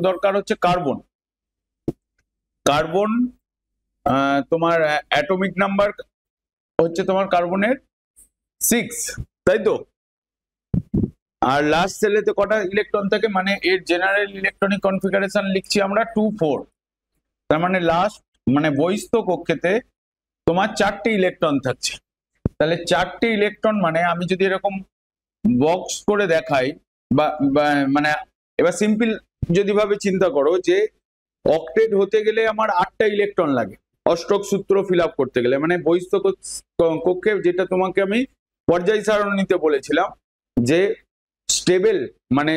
দরকার হচ্ছে carbon. Carbon তোমার অ্যাটমিক নাম্বার হচ্ছে তোমার কার্বনের 6, তাই তো? আর লাস্ট সেলেতে কটা ইলেকট্রন থাকে, মানে এর জেনারেল ইলেকট্রনিক কনফিগারেশন লিখছি আমরা 2 4। তার মানে লাস্ট মানে বহিস্থ কক্ষেতে তোমার 4টে ইলেকট্রন থাকছে। তাহলে 4টে ইলেকট্রন মানে আমি যদি এরকম বক্স করে দেখাই বা মানে এবার সিম্পল যদি ভাবে চিন্তা করো যে অক্টেট হতে গেলে আমার 8টা ইলেকট্রন লাগে অষ্টক সূত্র ফিল আপ করতে গেলে, মানে বহিস্থ কক্ষে যেটা তোমাকে আমি পর্যায় সারণীতে বলেছিলাম যে স্টেবল মানে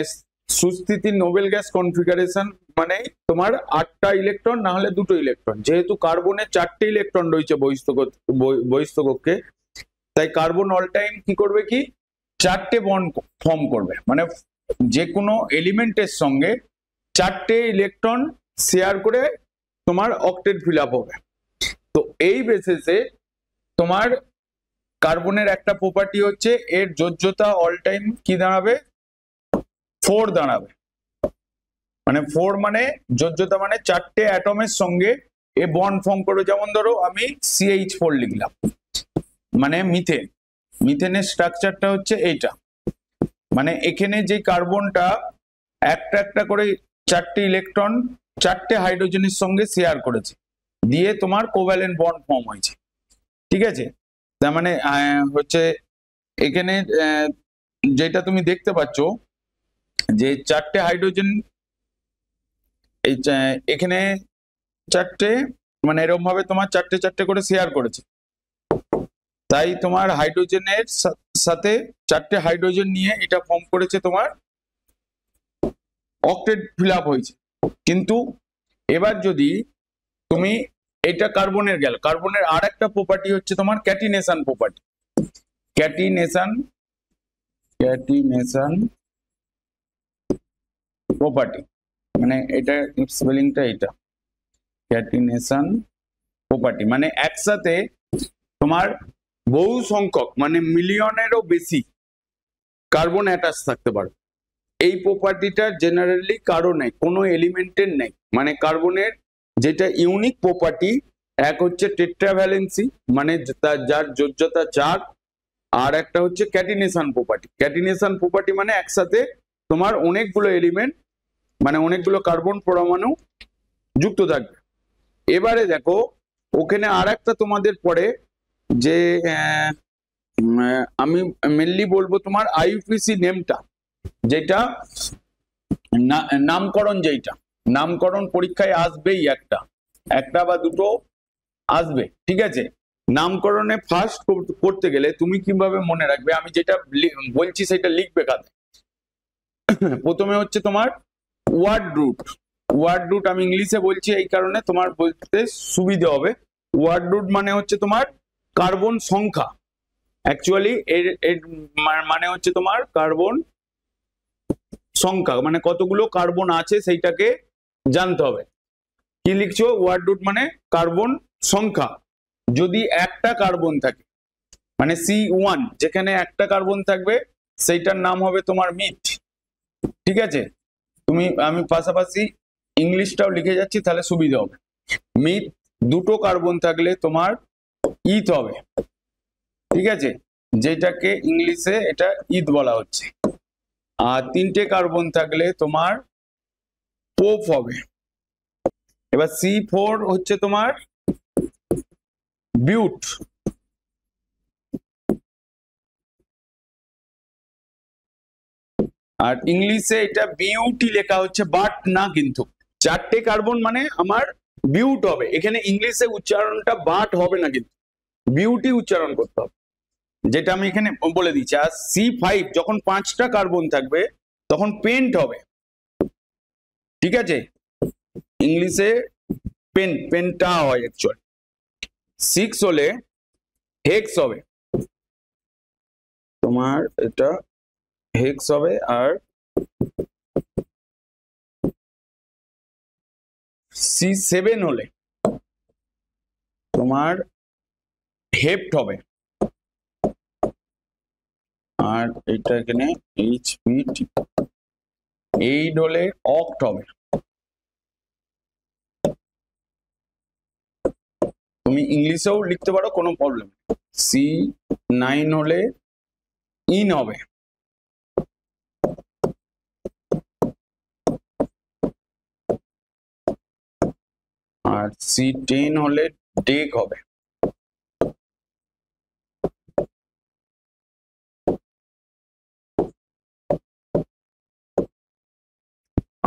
সুস্থিতির নোবেল গ্যাস কনফিগারেশন মানে তোমার 8টা ইলেকট্রন না হলে 2টো ইলেকট্রন। যেহেতু কার্বনের 4টে ইলেকট্রন রয়েছে বহিস্থ কক্ষে, তাই কার্বন অল টাইম কি করবে, কি 4টে বন্ড ফর্ম করবে, মানে যে কোনো এলিমেন্টের সঙ্গে 4টে ইলেকট্রন শেয়ার করে তোমার অক্টেট ফিল আপ হবে। তো এই বেসিসে তোমার কার্বনের একটা প্রপার্টি হচ্ছে এর যোজ্যতা অল টাইম কি দাঁড়াবে, 4 দাঁড়াবে। মানে 4 মানে যোজ্যতা মানে 4টে অ্যাটমের সঙ্গে এ বন্ড ফর্ম করবে। যেমন ধরো আমি CH4 লিখলাম, মানে মিথেন। মিথেনের স্ট্রাকচারটা হচ্ছে এইটা, মানে এখানে যে কার্বনটা একটা একটা করে 4টে ইলেকট্রন 4টে হাইড্রোজেনের সঙ্গে শেয়ার করেছে, দিয়ে তোমার কোভ্যালেন্ট বন্ড ফর্ম হয়েছে। ঠিক আছে, তার মানে হচ্ছে এখানে যেটা তুমি দেখতে পাচ্ছ যে 4টে হাইড্রোজেন এই এখানে 4টে মানে এরকম ভাবে তোমার 4টে 4টে করে শেয়ার করেছে, তাই তোমার হাইড্রোজেনের সাথে 4টে হাইড্রোজেন নিয়ে এটা ফর্ম করেছে, তোমার অক্টেট ফিল আপ হয়েছে। কিন্তু এবার যদি তুমি এটা কার্বনের গেল, কার্বনের আর একটা প্রপার্টি হচ্ছে তোমার ক্যাটিনেশন প্রপার্টি। ক্যাটিনেশন প্রপার্টি মানে এটা স্পেলিংটা এটা ক্যাটিনেশন প্রপার্টি, মানে একসাথে তোমার বহু সংখ্যক মানে মিলিয়নেরও বেশি কার্বন অ্যাটাচ থাকতে পারে। এই প্রপার্টিটা জেনারেলি কারো নেই, কোনো এলিমেন্টের নেই। মানে কার্বনের যেটা ইউনিক প্রপার্টি, এক হচ্ছে টেট্রাভ্যালেন্সি মানে যার যোজ্যতা 4, আর একটা হচ্ছে ক্যাটিনেশন প্রপার্টি। ক্যাটিনেশন প্রপার্টি মানে একসাথে তোমার অনেকগুলো এলিমেন্ট মানে অনেকগুলো কার্বন পরমাণু যুক্ত থাকবে। এবারে দেখো ওখানে আর একটা তোমাদের পরে যে আমি মেনলি বলবো তোমার IUPAC নেমটা, যেটা নামকরণ, যেটা নামকরণ পরীক্ষায় আসবেই, একটা বা দুটো আসবে। ঠিক আছে, নামকরণে ফার্স্ট করতে গেলে তুমি কিভাবে মনে রাখবে, আমি যেটা বলছি সেটা লিখবে খাতায়। প্রথমে হচ্ছে তোমার ওয়ার্ড রুট আমি ইংলিশে বলছি এই কারণে তোমার বলতে সুবিধা হবে। ওয়ার্ড রুট মানে হচ্ছে তোমার কার্বন সংখ্যা, অ্যাকচুয়ালি এর মানে হচ্ছে তোমার কার্বন সংখ্যা, মানে কতগুলো কার্বন আছে সেইটাকে জানতে হবে। কি লিখছো, ওয়ার্ড রুট মানে কার্বন সংখ্যা। যদি একটা কার্বন থাকে মানে C1, যেখানে একটা কার্বন থাকবে সেইটার নাম হবে তোমার মিথ। ঠিক আছে, আমি পাশাপাশি ইংলিশটাও লিখে যাচ্ছি তাহলে সুবিধা হবে। মিথ, দুটো কার্বন থাকলে তোমার ইথ হবে। ঠিক আছে, যেটাকে ইংলিশে এটা ইথ বলা হচ্ছে। আর 3টে কার্বন থাকলে তোমার পোপ হবে। এবার C4 হচ্ছে তোমার বিউট। আর ইংলিশে এটা বিউটি লেখা হচ্ছে, বাট না কিন্তু 4টে কার্বন মানে আমার বিউট হবে। এখানে ইংলিশে উচ্চারণটা বাট হবে না, কিন্তু বিউটি উচ্চারণ করতে হবে, যেটা আমি এখানে বলে দিচ্ছি। আর C5 যখন 5টা কার্বন থাকবে তখন পেন্ট হবে। ঠিক আছে, ইংলিশে পেন্টা হয় অ্যাকচুয়ালি। 6 হলে হেক্স হবে, তোমার এটা হেক্স হবে। আর C7 হলে তোমার হেপ্ট হবে। আর এটা এখানে HP। 8 হলে অক্ট হবে। তুমি ইংলিশেও লিখতে পারো, কোনো প্রবলেম। C9 হলে ইন হবে, আর C10 হলে ডেক হবে।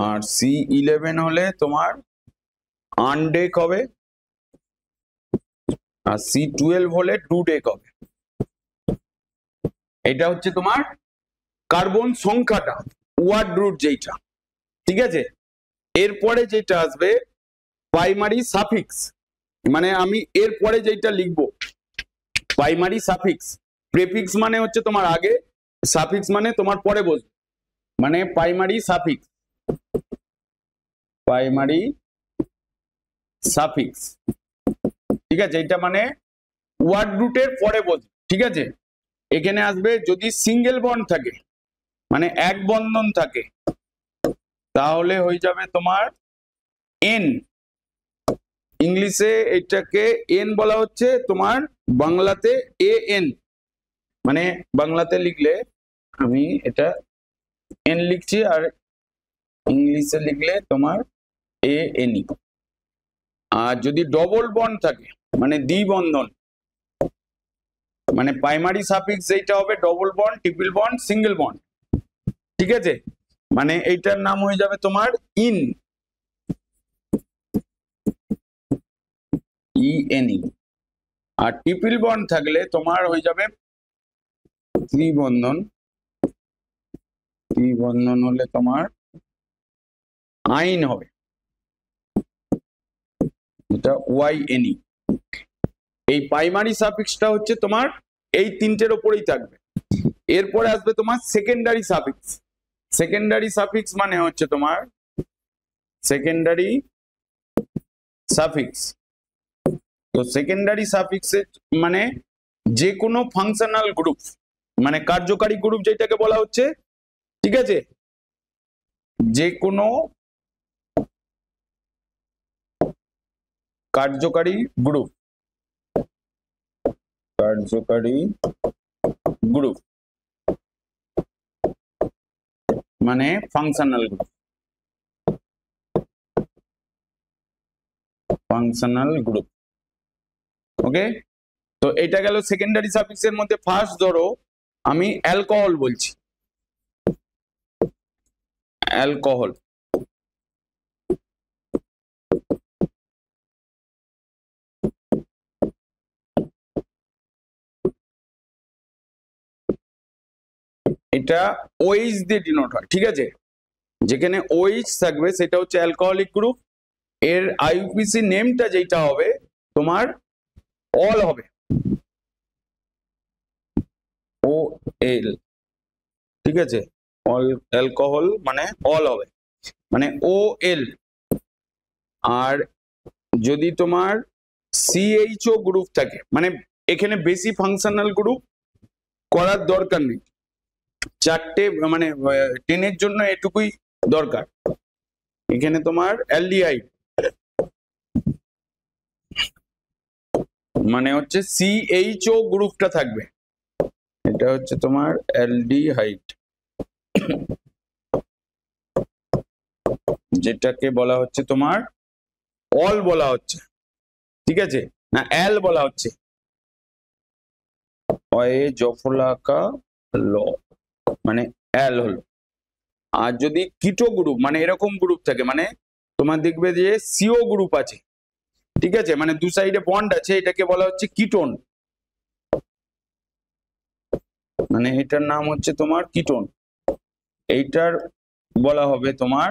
আর C11 হলে তোমার আনডেক হবে, আর C12 হলে টু ডেক হবে। এটা হচ্ছে তোমার কার্বন সংখ্যাটা, ওয়ার্ড রুট যেটা, ঠিক আছে। এরপরে যেটা আসবে প্রাইমারি সাফিক্স, মানে আমি এরপরে যেটা লিখবো প্রাইমারি সাফিক্স। প্রেফিক্স মানে হচ্ছে তোমার আগে, সাফিক্স মানে তোমার পরে বসবে, মানে প্রাইমারি সাফিক্স, প্রাইমারি সাফিক্স, ঠিক আছে। এটা মানে ওয়ার্ড রুটের পরে বসবে, ঠিক আছে। এখানে আসবে যদি সিঙ্গেল বন্ড থাকে, মানে এক বন্ধন থাকে, তাহলে হয়ে যাবে তোমার এন। ইংলিশে এটাকে এন বলা হচ্ছে, তোমার বাংলাতে এ এন, মানে বাংলাতে লিখলে আমি এটা এন লিখছি, আর ইংলিশে লিখলে তোমার এ এন ই। আর যদি ডবল বন্ড থাকে, মানে দ্বিবন্ধন, মানে প্রাইমারি সাফিক্স যেটা হবে double bond, triple bond, single bond, ঠিক আছে। মানে এইটার নাম হয়ে যাবে তোমার ইন, ইএনই। আর ট্রিপল বন্ড থাকলে তোমার হয়ে যাবে ত্রিবন্ধন, ত্রিবন্ধন হলে তোমার আইন হবে, এটা ওয়াইএনই। এই প্রাইমারি সাফিক্সটা হচ্ছে তোমার এই তিনটের ওপরেই থাকবে। এরপরে আসবে তোমার সেকেন্ডারি সাফিক্স। সেকেন্ডারি সাফিক্স মানে হচ্ছে তোমার সেকেন্ডারি সাফিক্স। তো সেকেন্ডারি সাফিক্সে মানে যে কোনো ফাংশনাল গ্রুপ, মানে কার্যকারী গ্রুপ যেটাকে বলা হচ্ছে, ঠিক আছে। যে কোনো কার্যকারী গ্রুপ, কার্যকারী গ্রুপ মানে ফাংশনাল গ্রুপ, ফাংশনাল গ্রুপ, ওকে। তো এটা গেল সেকেন্ডারি সাফিক্সের মধ্যে। ফার্স্ট ধরো আমি অ্যালকোহল বলছি, অ্যালকোহল, এটা ওএইচ দিয়ে ডিনোট হয়, ঠিক আছে। যেখানে ওএইচ থাকবে সেটা হচ্ছে অ্যালকোহলিক গ্রুপ। এর আইইউপিসি নেমটা যেটা হবে তোমার অল হবে, ও এল, ঠিক আছে। অল অ্যালকোহল মানে অল হবে, মানে ও এল। আর যদি তোমার সিএইচও গ্রুপ থাকে, মানে এখানে বেশি ফাংশনাল গ্রুপ করার দরকার নেই, চারটে মানে 10 এর জন্য এটুকুই দরকার। এখানে তোমার অ্যালডিহাইড মানে হচ্ছে সিএইচও গ্রুপটা থাকবে, এটা হচ্ছে তোমার অ্যালডিহাইড, যেটাকে বলা হচ্ছে তোমার অল বলা হচ্ছে, ঠিক আছে, না অ্যাল বলা হচ্ছে, অয়ে জফলাকা ল, মানে অ্যাল হলো। আর যদি কিটো গ্রুপ মানে এরকম গ্রুপ থাকে, মানে তোমার দেখবে যে সিও গ্রুপ আছে, ঠিক আছে, মানে দু সাইডে বন্ড আছে, এটাকে বলা হচ্ছে কিটোন, মানে এটার নাম হচ্ছে তোমার কিটোন। এইটার বলা হবে তোমার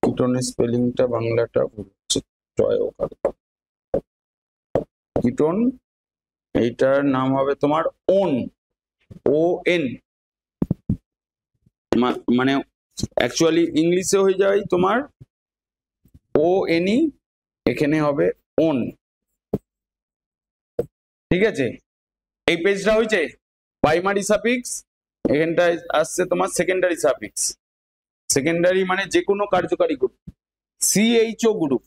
কিটোনের স্পেলিংটা বাংলাটা হচ্ছে কিটোন, এইটার নাম হবে তোমার ওন, ও এন, মানে অ্যাকচুয়ালি ইংলিশে হয়ে যায় তোমার ও এনই, এখানে হবে ওন, ঠিক আছে। এই পেজটা হয়েছে প্রাইমারি সাফিক্স, এখানটায় আসছে তোমার সেকেন্ডারি সাফিক্স। সেকেন্ডারি মানে যে কোনো কার্যকারী group, CHO group,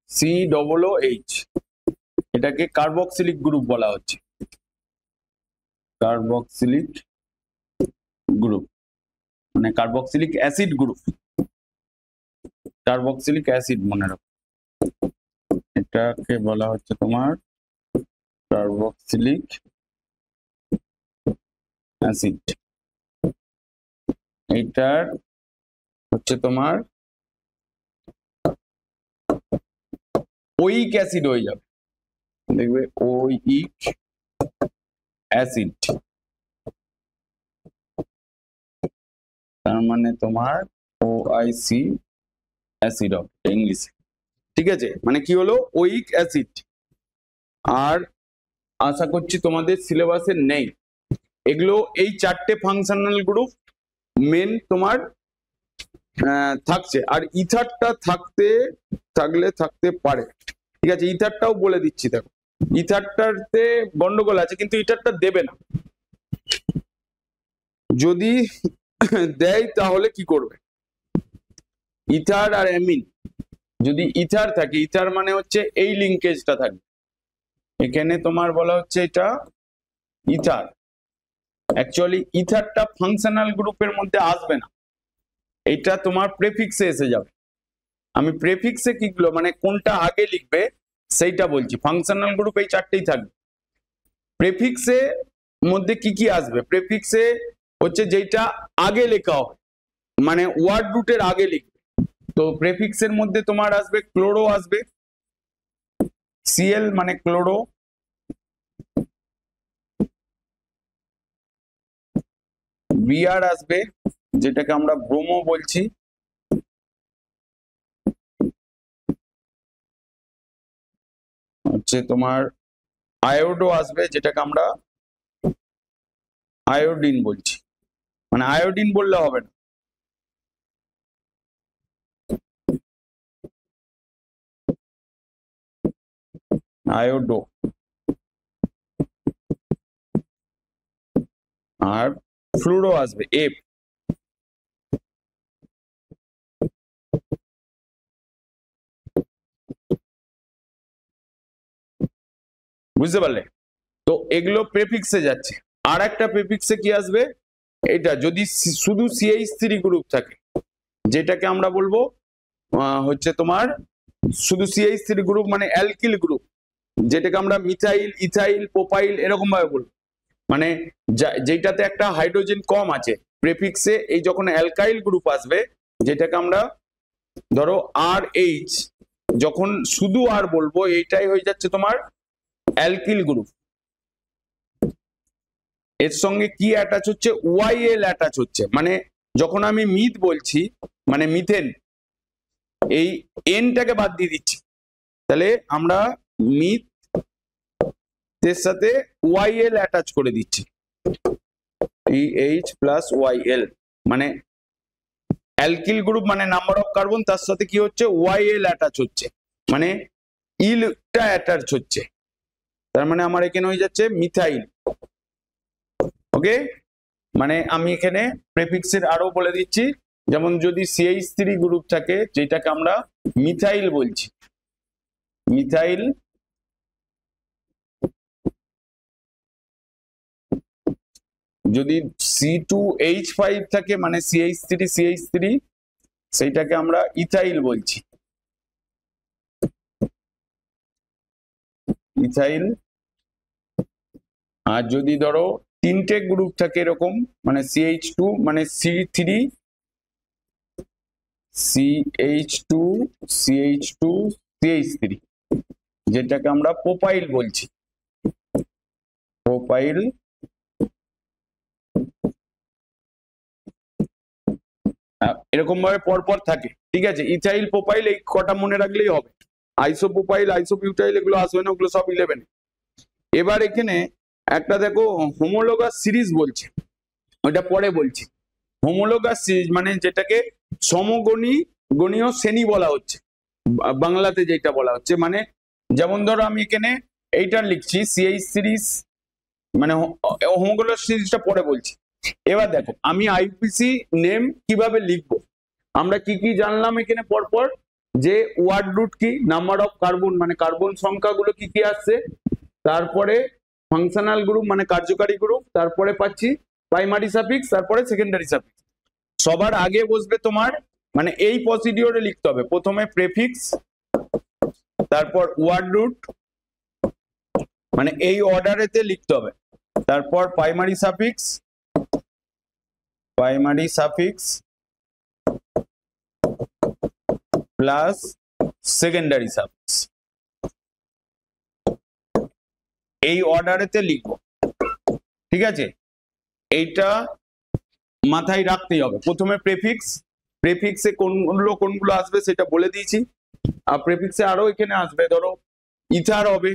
C double O H, এটাকে কার্বক্সিলিক গ্রুপ বলা হচ্ছে, কার্বক্সিলিক গ্রুপ মানে carboxylic acid group, carboxylic acid মনে রাখো, এটাকে বলা হচ্ছে তোমার কার্বক্সিলিক অ্যাসিড। এইটার হচ্ছে তোমার ওইক অ্যাসিড হয়ে যাবে, দেখবে ওইক অ্যাসিড, তার মানে তোমার OIC অ্যাসিড হবে ইংলিশে, ঠিক আছে? মানে কি হলো ওইক অ্যাসিড। আর আশা করছি তোমাদের সিলেবাসে নেই এগুলো, এই চারটে ফাংশনাল গ্রুপ মেন তোমার থাকছে, আর ইথারটা থাকতে পারে, ঠিক আছে? ইথারটাও বলে দিচ্ছি, দেখো ইথারটাতে গন্ডগোল আছে, কিন্তু ইথারটা দেবে না, যদি দেয় তাহলে কি করবে, ইথার আর অ্যামিন, যদি ইথার থাকে, ইথার মানে হচ্ছে এই লিঙ্কেজটা থাকবে, এখানে তোমার বলা হচ্ছে এটা ইথার। অ্যাকচুয়ালি ইথারটা ফাংশনাল গ্রুপের মধ্যে আসবে না, এটা তোমার প্রেফিক্সে এসে যাবে। আমি প্রেফিক্সে কিগুলো মানে কোনটা আগে লিখবে সেইটা বলছি। ফাংশনাল গ্রুপ এই চারটেই থাকবে। প্রেফিক্সে মধ্যে কি কি আসবে, প্রেফিক্সে হচ্ছে যেটা আগে লেখা হয়, মানে ওয়ার্ড রুটের আগে লিখবে। তো প্রেফিক্সের মধ্যে তোমার আসবে ক্লোরো, আসবে Cl মানে ক্লোরো, Br আসবে যেটাকে আমরা ব্রোমো বলছি, হচ্ছে তোমার আয়োডো আসবে যেটাকে আমরা আয়োডিন বলছি, মানে আয়োডিন বললে হবে না, আয়োডো। আর ফ্লুরো আসবে এফ। বুঝতে পারলে? তো এগুলো প্রেফিক্সে যাচ্ছে। আর একটা প্রেফিক্সে কি আসবে, এটা যদি শুধু CH3 গ্রুপ থাকে, যেটাকে আমরা বলবো হচ্ছে তোমার শুধু CH3 গ্রুপ মানে অ্যালকিল গ্রুপ, যেটাকে আমরা মিথাইল, ইথাইল, প্রোপাইল এরকম ভাবে বলবো, মানে যেটাতে একটা হাইড্রোজেন কম আছে। প্রেফিক্সে এই যখন অ্যালকাইল গ্রুপ আসবে, যেটাকে আমরা ধরো RH, যখন শুধু আর বলবো এইটাই হয়ে যাচ্ছে তোমার অ্যালকিল গ্রুপ। এর সঙ্গে কি অ্যাটাচ হচ্ছে, YL অ্যাটাচ হচ্ছে, মানে যখন আমি মিথ বলছি মানে মিথেন, এই এনটাকে বাদ দিয়ে দিচ্ছি, তাহলে আমরা মিথ এর সাথে YL অ্যাটাচ করে দিচ্ছি, EH প্লাস YL, মানে অ্যালকিল গ্রুপ মানে নাম্বার অফ কার্বন, তার সাথে কি হচ্ছে YL অ্যাটাচ হচ্ছে, মানে ইলটা অ্যাটাচ হচ্ছে, তার মানে আমার এখানে হয়ে যাচ্ছে মিথাইল। ওকে, মানে আমি এখানে প্রেফিক্সের আরো বলে দিচ্ছি, যেমন যদি CH3 গ্রুপ থাকে যেটাকে আমরা মিথাইল বলছি, মিথাইল, যদি C2H5 থাকে মানে CH3 সেইটাকে আমরা ইথাইল বলছি, ইথাইল। আর যদি ধরো তিনটে গ্রুপ থাকে এরকম, মানে CH2 মানে CH2 যেটাকে আমরা প্রোপাইল বলছি, প্রোপাইল। এরকম ভাবে পরপর থাকে, ঠিক আছে? ইথাইল, প্রোপাইল এই কটা মনে রাখলেই হবে। আইসোপ্রোপাইল, আইসোবিউটাইল এগুলো আসবে না, ওগুলো সব 11। এবার এখানে একটা দেখো হোমোলোগাস সিরিজ বলছে, ওইটা পরে বলছি। হোমোলোগাস সিরিজ মানে যেটাকে সমগণীয় শ্রেণী বলা হচ্ছে, বাংলাতে যেটা বলা হচ্ছে, মানে যেমন ধরো আমি এখানে এইটা লিখছি CH3, মানে হোমোলোগাস সিরিজটা পরে বলছি। এবার দেখো আমি IUPAC নেম কিভাবে লিখবো, আমরা কি কি জানলাম এখানে পরপর, যে ওয়ার্ড রুট কি, নাম্বার অফ কার্বন মানে কার্বন সংখ্যাগুলো কি কি আসছে, তারপরে ফাংশনাল গ্রুপ মানে কার্যকারী গ্রুপ, তারপরে পাচ্ছি প্রাইমারি সাফিক্স, তারপরে সেকেন্ডারি সাফিক্স। সবার আগে বসবে তোমার মানে এই প্রসিডিওরে লিখতে হবে, প্রথমে প্রেফিক্স, তারপর ওয়ার্ড রুট মানে এই অর্ডারেতে লিখতে হবে, তারপর primary suffix plus secondary suffix, এই অর্ডারেতে লিখবো। ঠিক আছে, এইটা মাথায় রাখতেই হবে। প্রথমে প্রেফিক্সে কোনগুলো আসবে সেটা বলে দিয়েছি। আর প্রেফিক্সে আরো এখানে আসবে, ধরো ইথার হবে,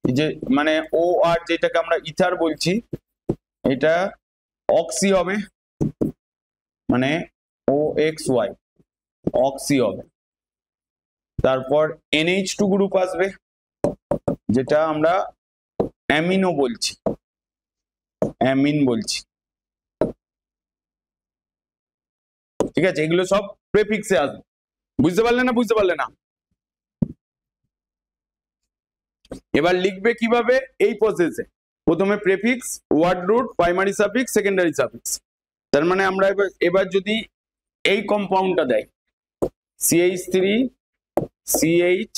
যে মানে ও আর যেটাকে আমরা ইথার বলছি, এটা অক্সি হবে মানে OXY অক্সি হবে। তারপর NH2 গ্রুপ আসবে, যেটা আমরা অ্যামিনো বলছি, অ্যামিন বলছি। ঠিক আছে, এগুলো সব প্রেফিক্সে আসবে। বুঝতে পারলে না? এবার লিখবে কিভাবে, এই প্রসেসে প্রথমে prefix, word root, primary suffix, secondary suffix. তার মানে আমরা এবার যদি এই কম্পাউন্ডটা দেয় CH3 CH,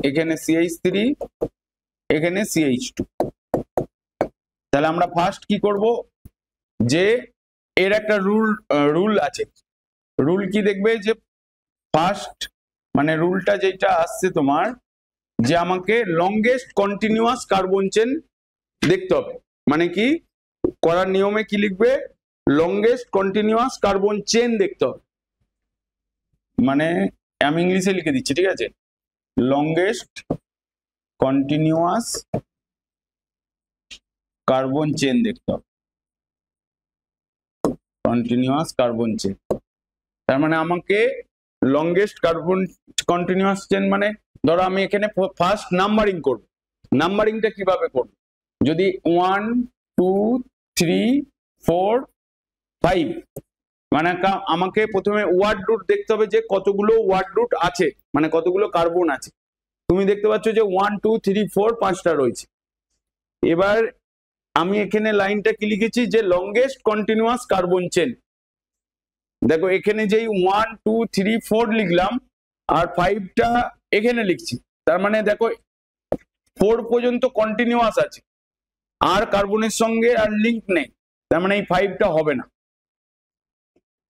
এখানে CH3, এখানে CH2, তাহলে আমরা ফার্স্ট কি করব, যে এর একটা রুল আছে। রুল কি দেখবে, যে ফার্স্ট মানে রুলটা যেটা আসছে তোমার, যে আমাকে লংগেস্ট কন্টিনিউয়াস কার্বন চেন দেখতে হবে। মানে কি করার নিয়মে কি লিখবে, লংগেস্ট কন্টিনিউয়াস কার্বন চেন দেখতে হবে। মানে আমি ইংলিশে লিখে দিচ্ছি, ঠিক আছে, লংগেস্ট কন্টিনিউয়াস কার্বন চেন দেখতে হবে, কন্টিনিউয়াস কার্বন চেন। তার মানে আমাকে লংগেস্ট কার্বন কন্টিনিউয়াস চেন মানে ধরো আমি এখানে ফার্স্ট নাম্বারিং করব। নাম্বারিংটা কিভাবে করব, যদি 1 2 3 4 5 মানে আমাকে প্রথমে ওয়ার্ড রুট দেখতে হবে, যে কতগুলো ওয়ার্ড রুট আছে, মানে কতগুলো কার্বন আছে। তুমি দেখতে পাচ্ছ যে 1 2 3 4 5টা রয়েছে। এবার আমি এখানে লাইনটা কি লিখেছি, যে লংগেস্ট কন্টিনিউয়াস কার্বন চেন। দেখো এখানে যেই 1 2 3 4 লিখলাম আর 5টা এখানে লিখছি, তার মানে দেখো 4 পর্যন্ত কন্টিনিউয়াস আছে, আর কার্বনের সঙ্গে আর লিঙ্ক নেই, তার মানে এই 5টা হবে না।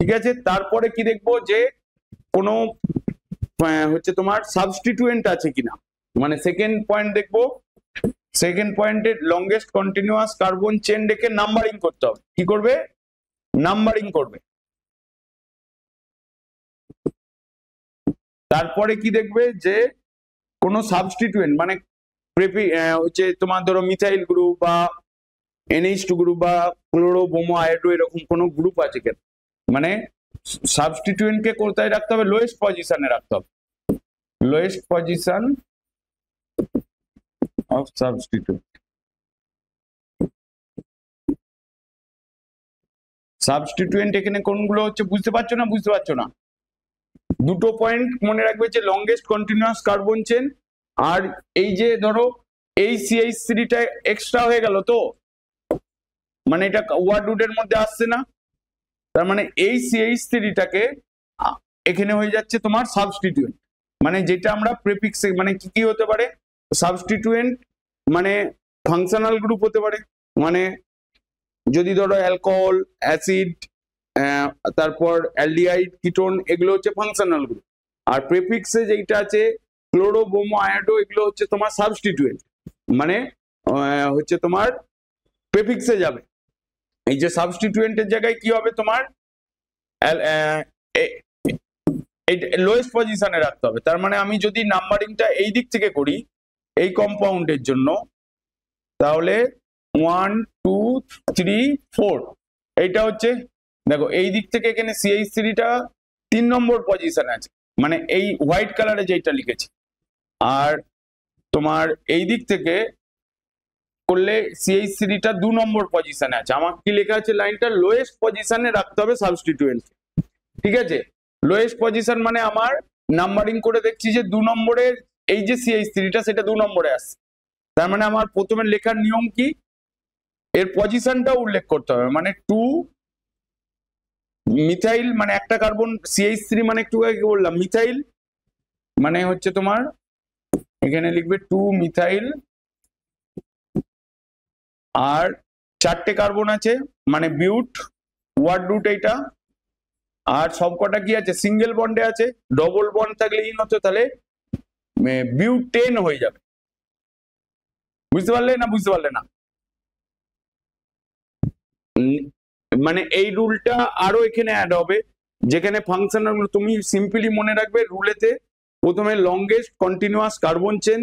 ঠিক আছে, তারপরে কি দেখবো, যে কোনো হচ্ছে তোমার সাবস্টিটিউয়েন্ট আছে কিনা, মানে সেকেন্ড পয়েন্ট দেখবো। সেকেন্ড পয়েন্টের লংগেস্ট কন্টিনিউয়াস কার্বন চেন দেখে নাম্বারিং করতে হবে। কি করবে, নাম্বারিং করবে। তারপরে কি দেখবে, যে কোনো সাবস্টিটিউয়েন্ট মানে হচ্ছে তোমার ধরো মিথাইল গ্রুপ বা NH2 গ্রুপ বা ক্লোরো ব্রোমো আয়োডো, এরকম কোনো গ্রুপ আছে কেন, মানে সাবস্টিটিউয়েন্টকে কোথায় রাখতে হবে, লোয়েস্ট পজিশনে রাখতে হবে, lowest position of substituent. Substituent এখানে কোনগুলো হচ্ছে বুঝতে পারছো না? দুটো পয়েন্ট মনে রাখবে, যে লংগেস্ট কন্টিনিউয়াস কার্বন চেন, আর এই যে ধরো এই CH3টা এক্সট্রা হয়ে গেল, তো মানে এটা ওয়ার্ড রুটের মধ্যে আসছে না, তার মানে এই CH3টাকে এখানে হয়ে যাচ্ছে তোমার সাবস্টিটিউয়েন্ট। মানে যেটা আমরা প্রেফিক্সে মানে কি হতে পারে, সাবস্টিটিউয়েন্ট মানে ফাংশনাল গ্রুপ হতে পারে, মানে যদি ধরো অ্যালকোহল, অ্যাসিড, তারপর অ্যালডিহাইড, কিটোন, এগুলো হচ্ছে ফাংশনাল গ্রুপ। আর প্রেফিক্সে যেটা আছে ক্লোরো ব্রোমো আয়োডো, এগুলো হচ্ছে তোমার সাবস্টিটিউয়েন্ট, মানে হচ্ছে তোমার প্রেফিক্সে যাবে। এই যে সাবস্টিটিউয়েন্টের জায়গায় কি হবে, তোমার লোয়েস্ট পজিশনে রাখতে হবে। তার মানে আমি যদি নাম্বারিংটা এই দিক থেকে করি এই কম্পাউন্ডের জন্য, তাহলে 1 2 3 4 এইটা হচ্ছে, দেখো এই দিক থেকে এখানে CH3টা 3 নম্বর পজিশনে আছে, মানে এই হোয়াইট কালারে যেটা লিখেছি। আর তোমার এই দিক থেকে করলে CH3টা 2 নম্বর পজিশনে আছে। আমার কি লেখা আছে, লাইনটা লোয়েস্ট পজিশনে রাখতে হবে সাবস্টিটিউয়েন্ট। ঠিক আছে, লোয়েস্ট পজিশন মানে আমার নাম্বারিং করে দেখছি যে 2 নম্বরের এই যে CH3টা সেটা 2 নম্বরে আসছে, তার মানে আমার প্রথমে লেখার নিয়ম কি, এর পজিশনটা উল্লেখ করতে হবে, মানে 2 মিথাইল মানে একটা কার্বন, CH3 মানে একটু আগে বললাম মিথাইল, মানে হচ্ছে তোমার এখানে লিখবে 2 মিথাইল, আর 4টে কার্বন আছে মানে বিউট, ওয়ার্ড রুট এইটা, আর সবকটা কি আছে সিঙ্গেল বন্ডে আছে, ডবল বন্ড থাকলে ইন হতো তাহলে বিউটেন হয়ে যাবে। বুঝতে পারলে না বুঝতে পারলে না? মানে এই রুলটা আরো এখানে অ্যাড হবে, যেখানে ফাংশনাল তুমি সিম্পলি মনে রাখবে রুলেতে প্রথমে লংগেস্ট কন্টিনিউয়াস কার্বন চেন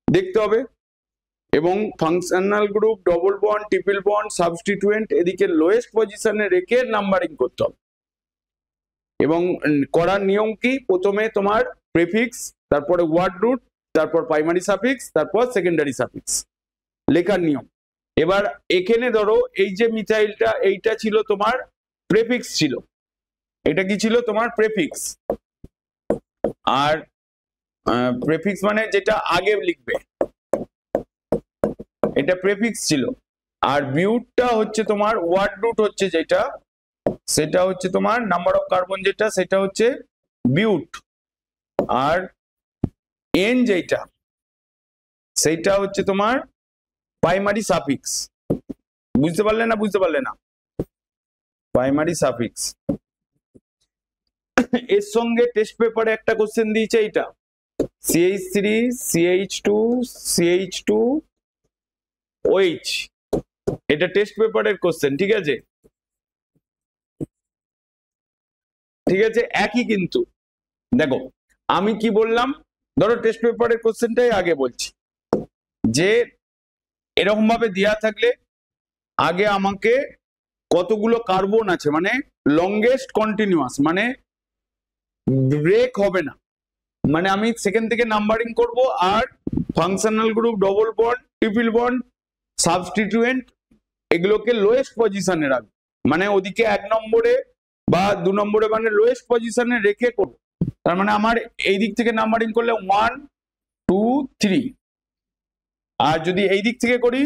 দেখতে হবে, এবং functional group, double bond, triple bond, substituent এদিকে লোয়েস্ট পজিশনে রেখে নাম্বারিং করতে হবে। এবং করার নিয়ম কি, প্রথমে তোমার প্রেফিক্স, তারপরে ওয়ার্ড রুট, তারপর প্রাইমারি সাফিক্স, তারপর সেকেন্ডারি সাফিক্স লেখার নিয়ম। এবার এখানে ধরো এই যে মিথাইলটা এইটা ছিল তোমার প্রেফিক্স ছিল, এটা কি ছিল তোমার প্রেফিক্স, আর প্রেফিক্স মানে যেটা আগে লিখবে এটা প্রেফিক্স ছিল, আর বিউটটা হচ্ছে তোমার ওয়ার্ড রুট হচ্ছে যেটা, সেটা হচ্ছে তোমার নাম্বার অফ কার্বন যেটা সেটা হচ্ছে বিউট, আর এন যেটা সেইটা হচ্ছে তোমার প্রাইমারি সাফিক্স। বুঝতে পারলে না বুঝতে পারলে না? Primary suffix. এর সঙ্গে টেস্ট পেপারে একটা কোশ্চেন দিয়েছে এইটা, CH3 CH2 CH2 OH, এটা টেস্ট পেপারের কোশ্চেন, ঠিক আছে? ঠিক আছে, একই কিন্তু দেখো আমি কি বললাম, ধরো টেস্ট পেপারের কোশ্চেনটাই আগে বলছি, যে এরকম ভাবে দেওয়া থাকলে আগে আমাকে কতগুলো কার্বন আছে মানে লংগেস্ট কন্টিনিউয়াস মানে ব্রেক হবে না, মানে আমি সেকেন্ড থেকে নাম্বারিং করব, আর functional group, double bond, triple bond, substituent এগুলোকে লোয়েস্ট পজিশনে রাখবো, মানে ওদিকে 1 নম্বরে বা 2 নম্বরে মানে লোয়েস্ট পজিশনে রেখে করব। তার মানে আমার এই দিক থেকে নাম্বারিং করলে 1 2 3, আর যদি এই দিক থেকে করি,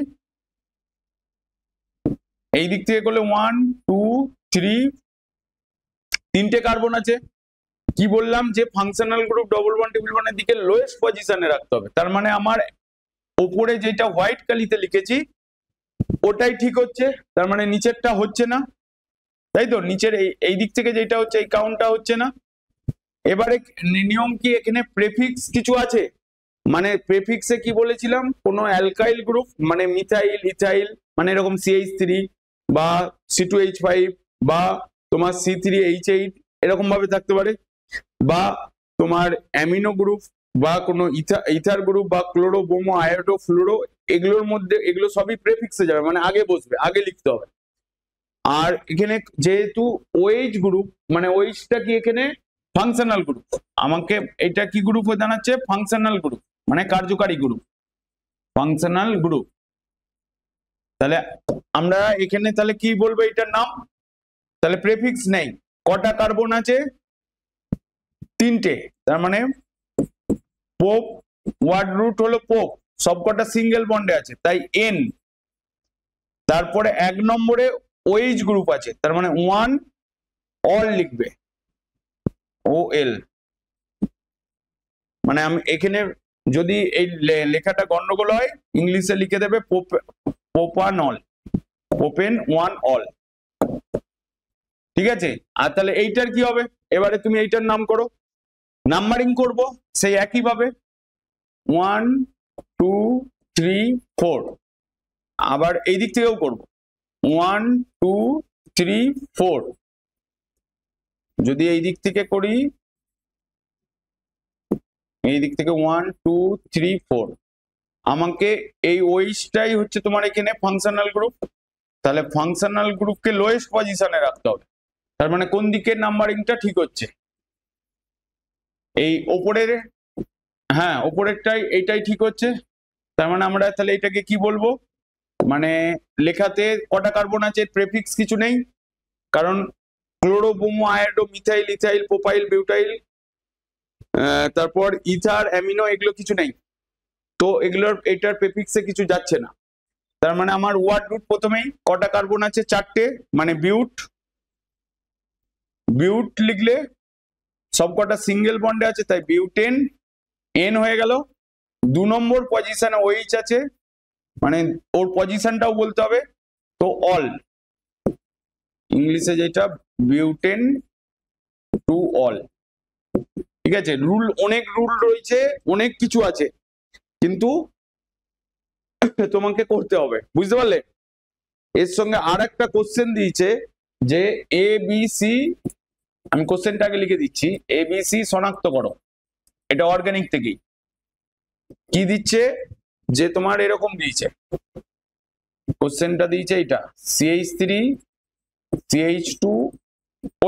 এই দিক থেকে করলে 1 2 3, 3টে কার্বন আছে, কি বললাম যে functional group, double bond, triple বন্ডের দিকে লোয়েস্ট পজিশনে রাখতে হবে, তার মানে আমার উপরে যেটা হোয়াইট কালিতে লিখেছি ওটাই ঠিক হচ্ছে, তার মানে নিচেরটা হচ্ছে না, তাই তো? নিচের এই দিক থেকে যেটা হচ্ছে এই কাউন্টটা হচ্ছে না। এবারে নিয়ম কি, এখানে প্রেফিক্স কিছু আছে, মানে প্রেফিক্সে কি বলেছিলাম, কোন অ্যালকাইল গ্রুপ মানে মিথাইল, ইথাইল মানে এরকম CH3 বা C2H5 বা তোমার C3H8 এরকম ভাবে থাকতে পারে, বা তোমার অ্যামিনো গ্রুপ বা কোনো ইথার গ্রুপ বা ক্লোরো, ব্রোমো, আয়োডো, ফ্লুরো, এগুলোর মধ্যে এগুলো সবই প্রেফিক্সে যাবে, মানে আগে বসবে, আগে লিখতে হবে। আর এখানে যেহেতু OH গ্রুপ মানে OH-টা কি এখানে ফাংশনাল গ্রুপ, আমাকে এটা কি গ্রুপ হয়ে দাঁড়াচ্ছে, ফাংশনাল গ্রুপ মানে কার্যকারী গ্রুপ, ফাংশনাল গ্রুপ। তাহলে আমরা এখানে তাহলে কি বলবো এটার নাম, তাহলে প্রেফিক্স নেই, কটা কার্বন আছে 3টে, তার মানে পোপ, ওয়ার্ড রুট হলো পোপ, সবকটা সিঙ্গেল বন্ডে আছে তাই N, তারপরে 1 নম্বরে OH গ্রুপ আছে তার মানে 1 অল লিখবে, OL, মানে আমি এখানে যদি এই লেখাটা গন্ডগোল হয় ইংলিশে লিখে দেবে প্রোপানল, প্রোপেন 1 অল, ঠিক আছে? আর তাহলে এইটার কি হবে, এবারে তুমি এইটার নাম করো, নাম্বারিং করব সেই একই ভাবে 1 2 3 4, আবার এই দিক থেকেও করব 1 2 3 4, যদি এই দিক থেকে করি, এই দিক থেকে 1 2 3 4, আমাকে এই OH-টাই হচ্ছে তোমার এখানে ফাংশনাল গ্রুপ, তাহলে ফাংশনাল গ্রুপকে লোয়েস্ট পজিশনে রাখতে হবে, তার মানে কোন দিকের নাম্বারিংটা ঠিক হচ্ছে, এই ওপরের, হ্যাঁ ওপরেরটাই এইটাই ঠিক হচ্ছে, তার মানে আমরা তাহলে এটাকে কি বলবো, মানে লেখাতে কটা কার্বন আছে প্রেফিক্স কিছু নেই, কারণ chloro, bromo, iodo, methyl, ethyl, propyl, butyl তারপর ইথার অ্যামিনো এগুলো কিছু নেই, তো এগুলোর এটার প্রেফিক্সে কিছু যাচ্ছে না। তার মানে আমার ওয়ার্ড রুট প্রথমেই কটা কার্বন আছে, 4টে, মানে বিউট। বিউট লিখলে সবকটা সিঙ্গেল বন্ডে আছে, তাই বিউটেন এন হয়ে গেল। 2 নম্বর পজিশনে ওইচ আছে, মানে ওর পজিশনটাও বলতে হবে, তো অল ইংলিশে যেটা বিউটেন টু অল। ঠিক আছে, রুল অনেক রুল রয়েছে, অনেক কিছু আছে, কিন্তু তোমাকে করতে হবে, বুঝতে পারলে? এর সঙ্গে আর একটা কোশ্চেন দিয়েছে যে এ বি সি, আমি কোশ্চেনটাকে লিখে দিচ্ছি, এ বি সি শনাক্ত করো। এটা অর্গানিক থেকেই কি দিচ্ছে, যে তোমার এরকম দিয়েছে, কোশ্চেনটা দিয়েছে এটা CH3 CH2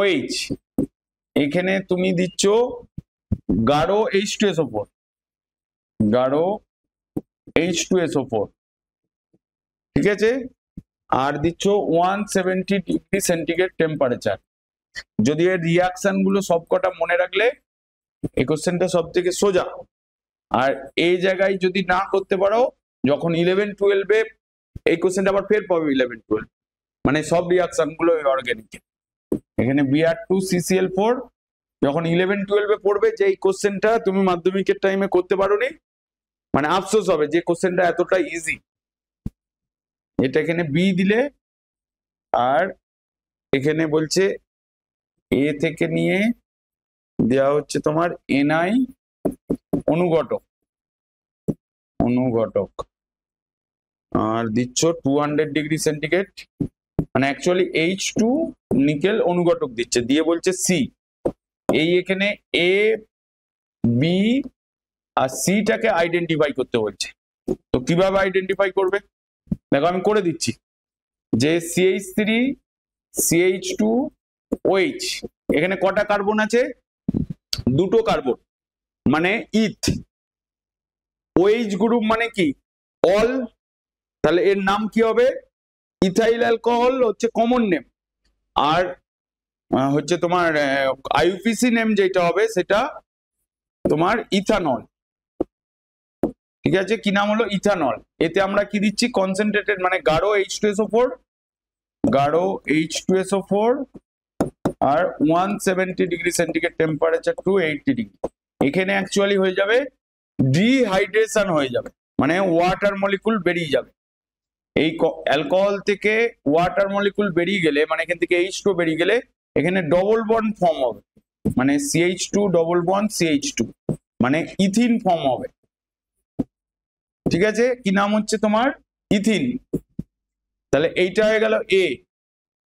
OH, এখানে তুমি দিচ্ছ গাঢ় H2SO4, গাঢ় H2SO4, ঠিক আছে, আর দিচ্ছ 170 ডিগ্রি সেন্টিগ্রেড টেম্পারেচার। যদি এর রিয়াকশন গুলো সবকটা মনে রাখলে এই কোশ্চেনটা সব থেকে সোজা। আর এই জায়গায় যদি না করতে পারো, যখন 11-12-এ এই কোশ্চেনটা আবার ফের পাবে 11-12, মানে সব রিয়াকশন গুলো অর্গানিক। এখানে Br2CCl4 যখন 11-12-এ পড়বে, যে এই কোশ্চেনটা তুমি মাধ্যমিকের টাইমে করতে পারোনি, মানে আফসোস হবে যে কোশ্চেনটা এতটা ইজি। এটা এখানে বি দিলে, আর এখানে বলছে এ থেকে নিয়ে দেওয়া হচ্ছে তোমার NI অনুঘটক, আর দিচ্ছ 200 ডিগ্রি সেন্টিগ্রেড, মানে অ্যাকচুয়ালি H2 নিকেল অনুঘটক দিচ্ছে, দিয়ে বলছে সি। এই এখানে এ বি আর সিটাকে আইডেন্টিফাই করতে বলছে। তো কিভাবে আইডেন্টিফাই করবে, দেখো আমি করে দিচ্ছি, যে CH3 CH2 OH, এখানে কটা কার্বন আছে, 2টো কার্বন, মানে ইথ। OH গ্রুপ মানে কি, অল, তাহলে এর নাম কি হবে, ইথাইল অ্যালকোহল হচ্ছে কমন নেম, আর হচ্ছে তোমার IUPAC নেম যেটা হবে সেটা তোমার ইথানল। ঠিক আছে, কি নাম হলো, ইথানল। এতে আমরা কি দিচ্ছি, কনসেন্ট্রেটেড, মানে গাঢ় H2SO4, গাঢ় H2SO4, আর 170 degree centigrade temperature to 80 degree. এখানে অ্যাকচুয়ালি হয়ে যাবে ডিহাইড্রেশন হয়ে যাবে, মানে ওয়াটার মলিকুল বেরিয়ে যাবে। এই অ্যালকোহল থেকে ওয়াটার মলিকুল বেরিয়ে গেলে, মানে এখান থেকে H2 বেরিয়ে গেলে এখানে ডবল বন্ড ফর্ম হবে, মানে CH2 ডবল বন্ড CH2, মানে ইথিন ফর্ম হবে। ঠিক আছে, কি নাম হচ্ছে তোমার, ইথিন। তাহলে এইটা হয়ে গেল এ।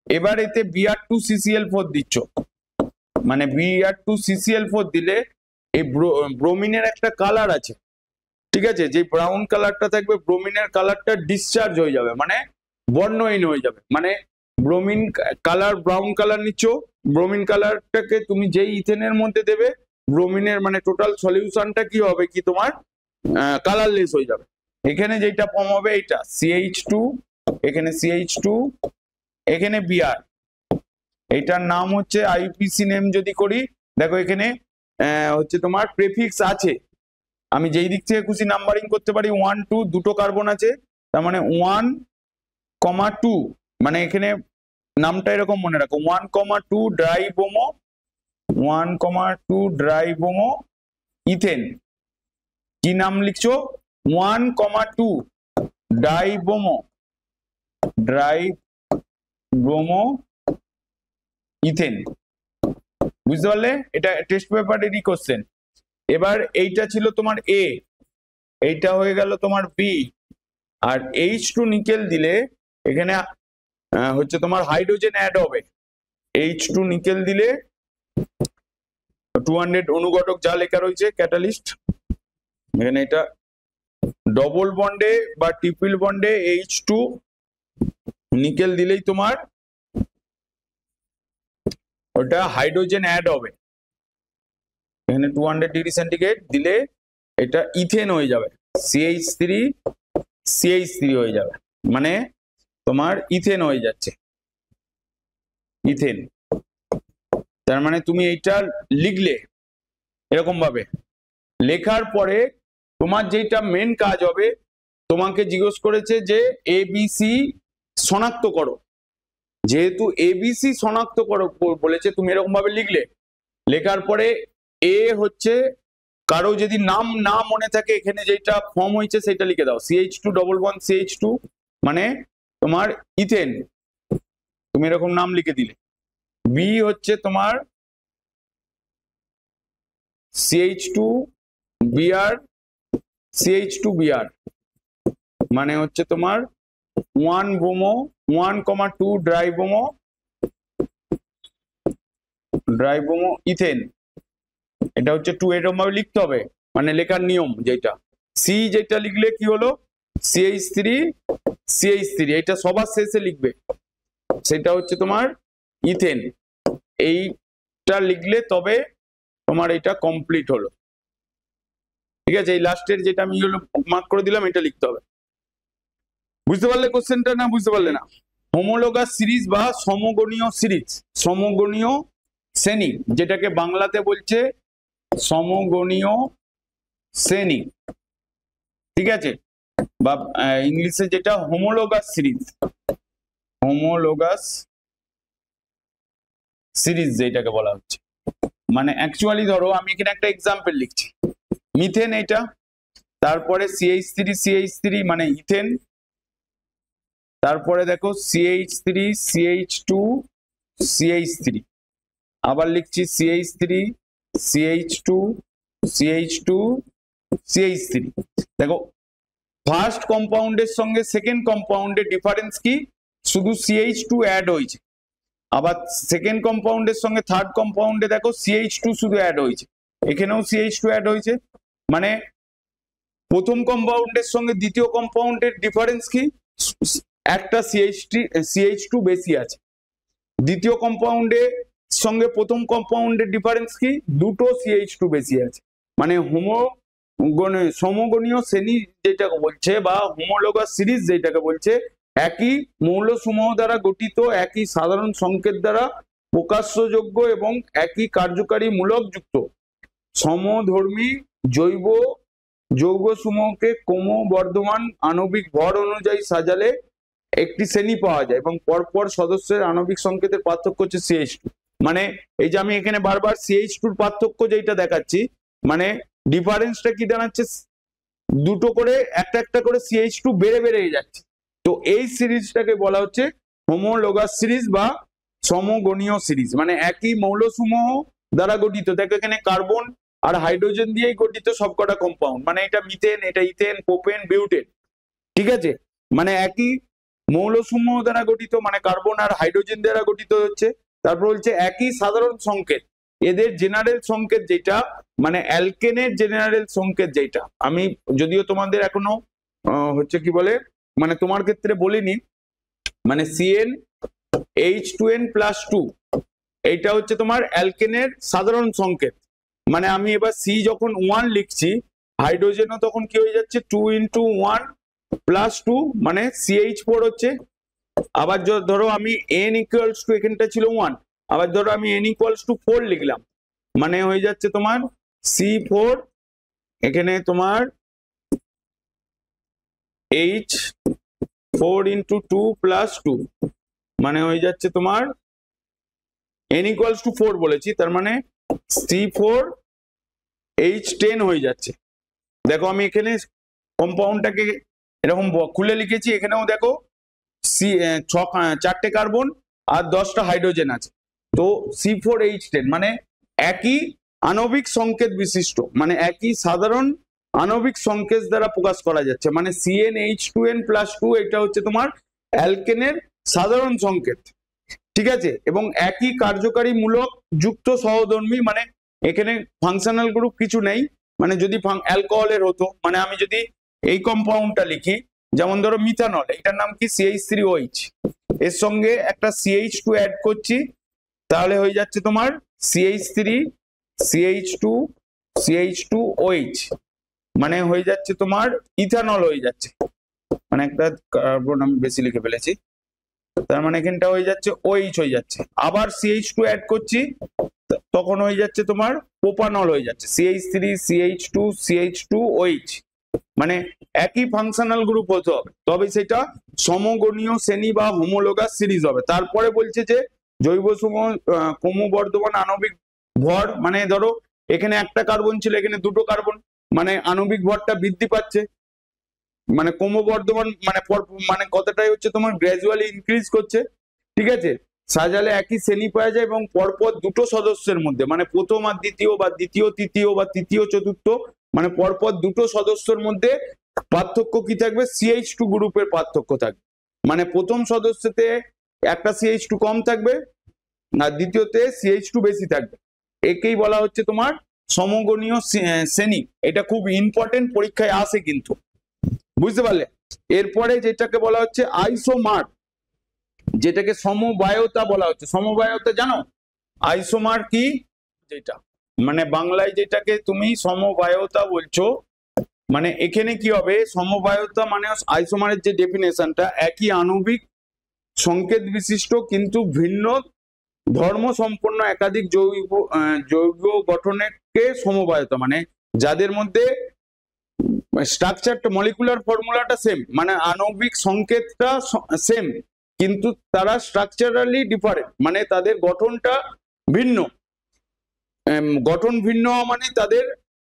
এবার এতে Br2CCl4 দিচ্ছ, মানে Br2CCl4 দিলে এই ব্রোমিনের একটা কালার আছে, ঠিক আছে, যে ব্রাউন কালারটা থাকবে, ব্রোমিনের কালারটা ডিসচার্জ হয়ে যাবে, মানে বর্ণহীন হয়ে যাবে। মানে ব্রোমিন কালার, ব্রাউন কালার নিচ্ছ, ব্রোমিন কালারটাকে তুমি যেই ইথেনের মধ্যে দেবে, ব্রোমিনের মানে টোটাল সলিউশনটা কি হবে, কি তোমার কালারলেস হয়ে যাবে। এখানে যেটা ফর্ম হবে এইটা CH2, এখানে CH2, এখানে Br, এইটার নাম হচ্ছে IUPAC নেম। যদি করি, দেখো এখানে হচ্ছে তোমার প্রেফিক্স আছে, আমি যেই দিক থেকে খুশি নাম্বারিং করতে পারি। 1 2 দুটো কার্বন আছে, তার মানে 1,2, মানে এখানে নামটা এরকম মনে রাখো, 1,2 ড্রাইবোমো, 1,2 ড্রাইবোমো ইথেন। কি নাম লিখছো, 1,2 ড্রাইবোমো ইথেন। বুঝতে পারলে, এটা টেস্ট পেপারেরই কোশ্চেন। এবার এইটা ছিল তোমার এ, এইটা হয়ে গেল তোমার বি, আর H2 নিকেল দিলে এখানে হচ্ছে তোমার হাইড্রোজেন অ্যাড হবে। H2 নিকেল দিলে 200 অনুঘটক যা লেখা রয়েছে ক্যাটালিস্ট, এখানে এটা ডবল বন্ডে বা ট্রিপল বন্ডে H2 নিকেল দিলেই তোমার ওটা হাইড্রোজেন অ্যাড হবে। এখানে 200 ডিগ্রি সেন্টিগ্রেড দিলে এটা ইথেন হয়ে যাবে, CH3 হয়ে যাবে, মানে তোমার ইথেন হয়ে যাচ্ছে, ইথেন। তার মানে তুমি এইটা লিখলে, এরকম ভাবে লেখার পরে তোমার যেটা মেন কাজ হবে, তোমাকে জিজ্ঞেস করেছে যে এবিসি শনাক্ত করো। যেহেতু এবিসি শনাক্ত করো বলেছে, তুমি এরকম ভাবে লিখলে, লেখার পরে এ হচ্ছে কারো যদি নাম না মনে থাকে, এখানে যেটা ফর্ম হয়েছে সেটা লিখে দাও, CH2 CH2 মানে তোমার ইথেন, তুমি এরকম নাম লিখে দিলে। বি হচ্ছে তোমার CH2Br CH2Br মানে হচ্ছে তোমার 1 ব্রোমো 1,2 ড্রাইব্রোমো ইথেন, এটা হচ্ছে 2, এরকম ভাবে লিখতে হবে, মানে লেখার নিয়ম যেটা। সি যেটা লিখলে কি হলো CH3 এটা সবার শেষে লিখবে, সেটা হচ্ছে তোমার ইথেন। এইটা লিখলে তবে তোমার এটা কমপ্লিট হলো। ঠিক আছে, এই লাস্টের যেটা আমি মার্ক করে দিলাম এটা লিখতে হবে। বুঝতে পারলে কোশ্চেনটা, না বুঝতে পারলে না? হোমোলোগাস সিরিজ বা সমগণীয় সিরিজ, সমগণীয় শ্রেণী, যেটাকে বাংলাতে বলছে সমগণীয় শ্রেণী, ঠিক আছে, বা ইংলিশে যেটা হোমোলোগাস সিরিজ, হোমোলোগাস সিরিজ যেটাকে বলা হচ্ছে। মানে অ্যাকচুয়ালি ধরো আমি এখানে একটা এক্সাম্পল লিখছি, মিথেন এটা, তারপরে CH3 মানে ইথেন, তারপরে দেখো CH3 CH2 CH3, আবার লিখছি CH3 CH2 CH2 CH3। দেখো ফার্স্ট কম্পাউন্ডের সঙ্গে সেকেন্ড কম্পাউন্ডের ডিফারেন্স কি, শুধু CH2 অ্যাড হয়েছে, আবার সেকেন্ড কম্পাউন্ডের সঙ্গে থার্ড কম্পাউন্ডে দেখো CH2 শুধু অ্যাড হয়েছে, এখানেও CH2 অ্যাড হয়েছে। মানে প্রথম কম্পাউন্ডের সঙ্গে দ্বিতীয় কম্পাউন্ডের ডিফারেন্স কি, একটা CH2 বেশি আছে। দ্বিতীয় কম্পাউন্ডের সঙ্গে প্রথম কম্পাউন্ডের ডিফারেন্স কি, দুটো CH2 বেশি আছে। মানে সমগণীয় শ্রেণী যেটাকে বলছে বা হোমোলোগাস সিরিজ যেটাকে বলছে, একই মৌলসমূহ দ্বারা গঠিত, একই সাধারণ সংকেত দ্বারা প্রকাশ্যযোগ্য এবং একই কার্যকারী মূলক যুক্ত সমধর্মী জৈব যৌগসমূহকে ক্রমবর্ধমান আণবিক ভর অনুযায়ী সাজালে একটি শ্রেণী পাওয়া যায় এবং পরপর সদস্যের আণবিক সংকেতের পার্থক্য হচ্ছে CH2। মানে এই যে আমি এখানে বারবার CH2 এর পার্থক্য যেটা দেখাচ্ছি, মানে ডিফারেন্সটা কি দাঁড়াচ্ছে, দুটো করে একটা করে CH2 বেড়ে যাচ্ছে। তো এই সিরিজটাকে বলা হচ্ছে হোমোলোগাস সিরিজ বা সমগণীয় সিরিজ। মানে একই মৌলসমূহ দ্বারা গঠিত, দেখো এখানে কার্বন আর হাইড্রোজেন দিয়েই গঠিত সবকটা কম্পাউন্ড, মানে এটা মিথেন, এটা ইথেন, প্রোপেন, বিউটেন, ঠিক আছে, মানে একই মৌলসমূহ দ্বারা গঠিত, মানে কার্বন আর হাইড্রোজেন দ্বারা গঠিত হচ্ছে। তারপর বলছে একই সাধারণ সংকেত, এদের জেনারেল সংকেত যেটা, মানে অ্যালকেনের জেনারেল সংকেত যেটা, আমি যদিও তোমাদের এখনো হচ্ছে কি বলে, মানে তোমার ক্ষেত্রে বলিনি, মানে CnH2n+2 এইটা হচ্ছে তোমার অ্যালকেনের সাধারণ সংকেত। মানে আমি এবার C যখন 1 লিখছি, হাইড্রোজেনও তখন কি হয়ে যাচ্ছে 2 × 1+2 মানে CH4 হচ্ছে। আবার ধরো আমি n = এখানটা ছিল 1, আবার ধরো আমি n = 4 লিখলাম, মানে হয়ে যাচ্ছে তোমার C4, এখানে তোমার H4 × 2+2 মানে হয়ে যাচ্ছে তোমার n = 4 বলেছি, তার মানে C4H10 হয়ে যাচ্ছে। দেখো আমি এখানে কম্পাউন্ডটাকে এরকম খুলে লিখেছি, এখানেও দেখো চারটে কার্বন আর 10টা হাইড্রোজেন আছে, তো C4H10 মানে একই আণবিক সংকেত বিশিষ্ট, মানে একই সাধারণ আণবিক সংকেত দ্বারা প্রকাশ করা যাচ্ছে। মানে CnH2n+2 এটা হচ্ছে তোমার অ্যালকেনের সাধারণ সংকেত, ঠিক আছে, এবং একই কার্যকারী মূলক যুক্ত সহধর্মী, মানে এখানে ফাংশনাল গ্রুপ কিছু নেই, মানে যদি অ্যালকোহলের হতো, মানে আমি যদি এই কম্পাউন্ডটা লিখি, যেমন ধরো মিথানল, এটার নাম কি CH3OH, এর সঙ্গে একটা CH2 অ্যাড করছি, তাহলে হয়ে যাচ্ছে তোমার CH3 CH2 CH2OH, মানে হয়ে যাচ্ছে তোমার ইথানল হয়ে যাচ্ছে। মানে একটা কার্বন আমি বেশি লিখে ফেলেছি, তার মানে এখানটা হয়ে যাচ্ছে OH হয়ে যাচ্ছে, আবার CH2 অ্যাড করছি তখন হয়ে যাচ্ছে তোমার প্রোপানল হয়ে যাচ্ছে, CH3 CH2 CH2OH, মানে একই ফাংশনাল গ্রুপ হতে হবে তবে সেটা সমগণীয় শ্রেণী বা হোমোলোগাস সিরিজ হবে। তারপরে বলছে যে জৈব ক্রমবর্ধমান আণবিক ভর, মানে ধরো এখানে একটা কার্বন ছিল এখানে দুটো কার্বন, মানে আণবিক ভরটা বৃদ্ধি পাচ্ছে, মানে ক্রমবর্ধমান মানে মানে কথাটাই হচ্ছে তোমার গ্র্যাজুয়ালি ইনক্রিজ করছে, ঠিক আছে। সাজালে একই শ্রেণী পাওয়া যায় এবং পরপর দুটো সদস্যের মধ্যে, মানে প্রথম আর দ্বিতীয় বা দ্বিতীয় তৃতীয় বা তৃতীয় চতুর্থ, মানে পরপর দুটো সদস্যের মধ্যে পার্থক্য কি থাকবে, CH2 গ্রুপের পার্থক্য থাকবে, মানে প্রথম সদস্যতে একটা CH2 কম থাকবে আর দ্বিতীয়তে CH2 বেশি থাকবে, একেই বলা হচ্ছে তোমার সমগণীয় শ্রেণী। এটা খুব ইম্পর্টেন্ট, পরীক্ষায় আসে কিন্তু, বুঝতে পারলে। এরপরে যেটাকে বলা হচ্ছে আইসোমার, যেটাকে সমবায়তা বলা হচ্ছে। সমবায়তা জানো আইসোমার কি, যেটা মানে বাংলায় যেটাকে তুমি সমবায়তা বলছো, মানে এখানে কি হবে, সমবায়তা মানে আইসোমারের যে ডেফিনেশনটা, একই আণবিক সংকেত বিশিষ্ট কিন্তু ভিন্ন ধর্ম সম্পন্ন একাধিক যৌগ গঠনকে সমবায়তা, মানে যাদের মধ্যে স্ট্রাকচারটা মলিকুলার ফর্মুলাটা সেম, মানে আণবিক সংকেতটা সেম কিন্তু তারা স্ট্রাকচারালি ডিফারেন্ট, মানে তাদের গঠনটা ভিন্ন। গঠন ভিন্ন মানে তাদের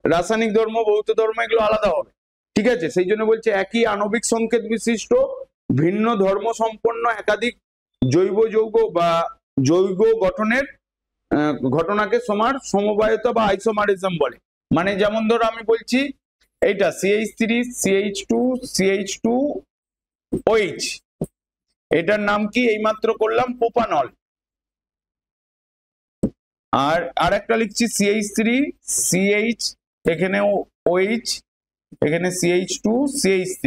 রাসায়নিক ধর্ম ভৌত ধর্ম এগুলো আলাদা হবে, ঠিক আছে। সেই জন্য বলছে একই আণবিক সংকেত বিশিষ্ট ভিন্ন ধর্ম সম্পন্ন একাধিক জৈব যৌগ বা যৌগ গঠনের ঘটনাকে সমবায়তা বা আইসোমারিজম বলে। মানে যেমন ধরো আমি বলছি এইটা CH3 CH2 CH2OH, এটার নাম কি এইমাত্র করলাম প্রোপানল, আর আরেকটা লিখছি CH3 CH, এখানে OH, এখানে CH2 CH3,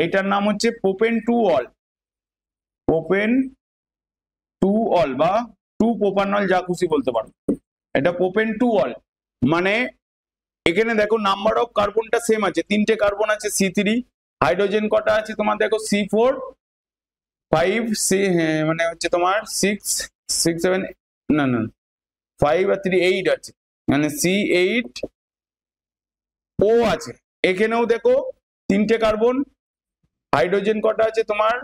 এটার নাম হচ্ছে প্রোপেন 2 অল, প্রোপেন 2 অল বা 2 প্রোপানল, যা খুশি বলতে পারো। এটা প্রোপেন 2 অল, মানে এখানে দেখো নাম্বার অফ কার্বনটা সেম আছে, তিনটে কার্বন আছে C3, হাইড্রোজেন কটা আছে তোমার দেখো C4 5 মানে হচ্ছে তোমার 6 6 7 না না 5 আর 3 8 আছে, মানে C8 O আছে। এখানেও দেখো তিনটে কার্বন, হাইড্রোজেন কটা আছে তোমার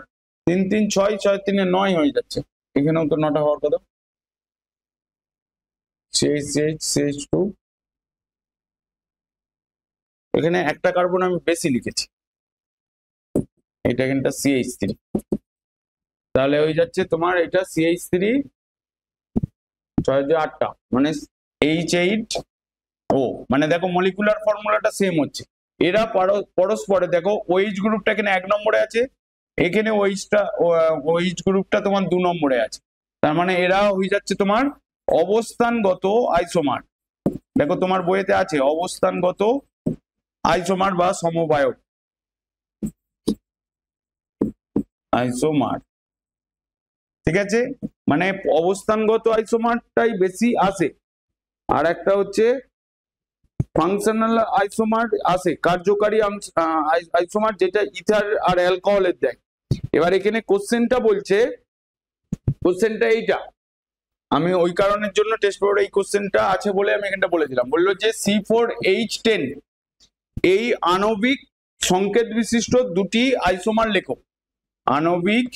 3 3 6 6 3 9 হয়ে যাচ্ছে, এখানেও তো 9টা হওয়ার কথা। CH2, এখানে একটা কার্বন আমি বেশি লিখেছি, এটা এখানটা CH3, তাহলে হয়ে যাচ্ছে তোমার এটা CH3 8টা, মানে H8O, মানে দেখো মলিকুলার ফর্মুলাটা সেম হচ্ছে। এরা পরস্পরে দেখো OH গ্রুপটা এখানে 1 নম্বরে আছে, এখানে OH গ্রুপটা তোমার 2 নম্বরে আছে, তার মানে এরা হয়ে যাচ্ছে তোমার অবস্থানগত আইসোমার। দেখো তোমার বইয়েতে আছে অবস্থানগত আইসোমার বা সমবায়ক আইসোমার, ঠিক আছে। মানে অবস্থানগত আইসোমারটাই বেশি আসে, আর একটা হচ্ছে ফাংশনাল আইসোমার আসে, কার্যকারী আইসোমার যেটা ইথার আর অ্যালকোহলের দেয়। এবার এখানে কোশ্চেনটা বলছে, কোশ্চেনটা এইটা আমি ওই কারণের জন্য টেস্ট পেপারে এই কোশ্চেনটা আছে বলে আমি এখানটা বলে দিলাম। বললো যে C4H10 এই আণবিক সংকেত বিশিষ্ট দুটি আইসোমার লেখো, আণবিক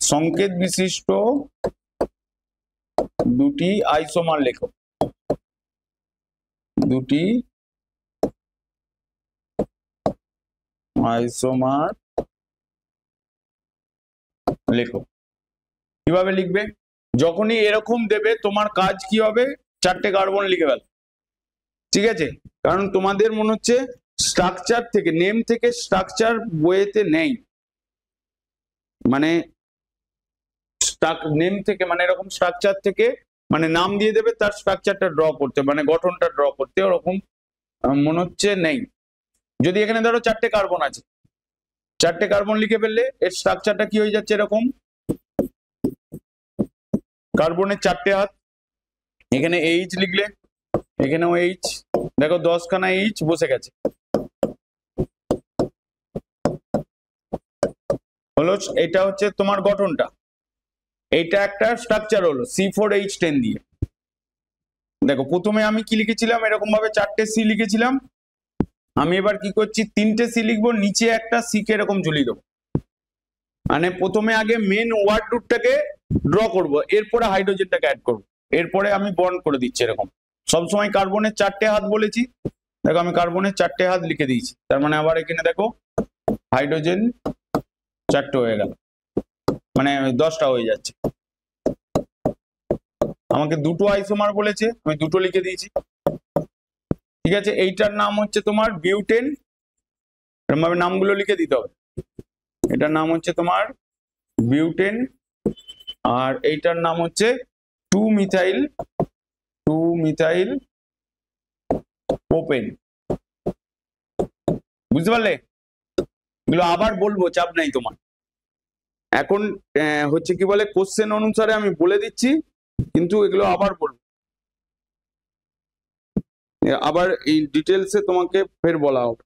সংকেত বিশিষ্ট দুটি আইসোমার লেখো, দুটি আইসোমার লেখো। কিভাবে লিখবে, যখনই এরকম দেবে তোমার কাজ কি হবে, 4টে কার্বন লিখে ফেল, ঠিক আছে। কারণ তোমাদের মনে হচ্ছে স্ট্রাকচার থেকে, নেম থেকে স্ট্রাকচার বইয়েতে নেই, মানে নেম থেকে মানে এরকম স্ট্রাকচার থেকে মানে নাম দিয়ে দেবে, তার স্ট্রাকচারটা ড্র করতে, মানে গঠনটা ড্র করতে, ওরকম মনে হচ্ছে নেই। যদি এখানে ধরো 4টে কার্বন আছে, 4টে কার্বন লিখে ফেললে এর স্ট্রাকচারটা কি হয়ে যাচ্ছে এরকম, কার্বনের 4টে হাত, এখানে H লিখলে এখানেও H, দেখো 10খানা H বসে গেছে, হলো, এটা হচ্ছে তোমার গঠনটা, এইটা একটা স্ট্রাকচার হলো C4H10 দিয়ে। দেখো প্রথমে আমি কি লিখেছিলাম, এরকম ভাবে 4টে সি লিখেছিলাম। আমি এবার কি করছি, 3টে সি লিখবো, নিচে একটা সি কে এরকম ঝুলিয়ে দেবো। মানে প্রথমে আগে মেন ওয়ার্ড রুটটাকে ড্র করব, এরপরে হাইড্রোজেনটাকে অ্যাড করব, এরপরে আমি বন্ড করে দিচ্ছি এরকম। সবসময় কার্বনের 4টে হাত বলেছি, দেখো আমি কার্বনের 4টে হাত লিখে দিয়েছি। তার মানে আবার এখানে দেখো হাইড্রোজেন 4টে হয়ে গেল, মানে 10টা হয়ে যাচ্ছে। আমাকে দুটো আইসোমার বলেছে, আমি দুটো লিখে দিয়েছি। ঠিক আছে, এইটার নাম হচ্ছে তোমার বিউটেন, এরকম ভাবে নামগুলো লিখে দিতে হবে। এটার নাম হচ্ছে তোমার বিউটেন, আর এইটার নাম হচ্ছে 2 মিথাইল প্রোপেন। বুঝতে পারলে? এগুলো আবার বলবো, চাপ নাই তোমার। এখন হচ্ছে কি বলে, কোশ্চেন অনুসারে আমি বলে দিচ্ছি, কিন্তু এগুলো আবার বলবো, আবার এই ডিটেলসে তোমাকে ফের বলা হবে।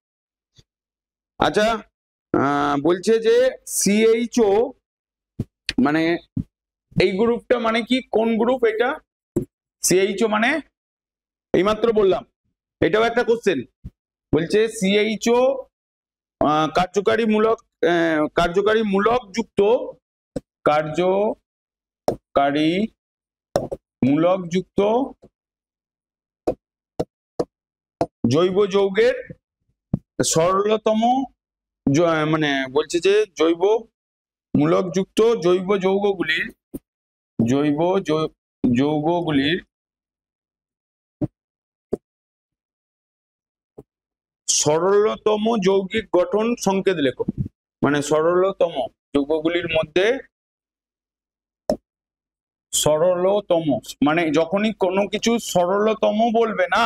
আচ্ছা, বলছে যে CHO মানে এই গ্রুপটা মানে কি, কোন গ্রুপ এটা? CHO মানে এইমাত্র বললাম, এটাও একটা কোশ্চেন। বলছে CHO কার্যকারী মূলক যুক্ত জৈব যৌগের সরলতম, মানে বলছে যে মূলক যুক্ত জৈব যৌগগুলির সরলতম যৌগিক গঠন সংকেত লেখো। মানে সরলতম যৌগগুলির মধ্যে সরলতম, মানে যখনই কোনো কিছু সরলতম বলবে না,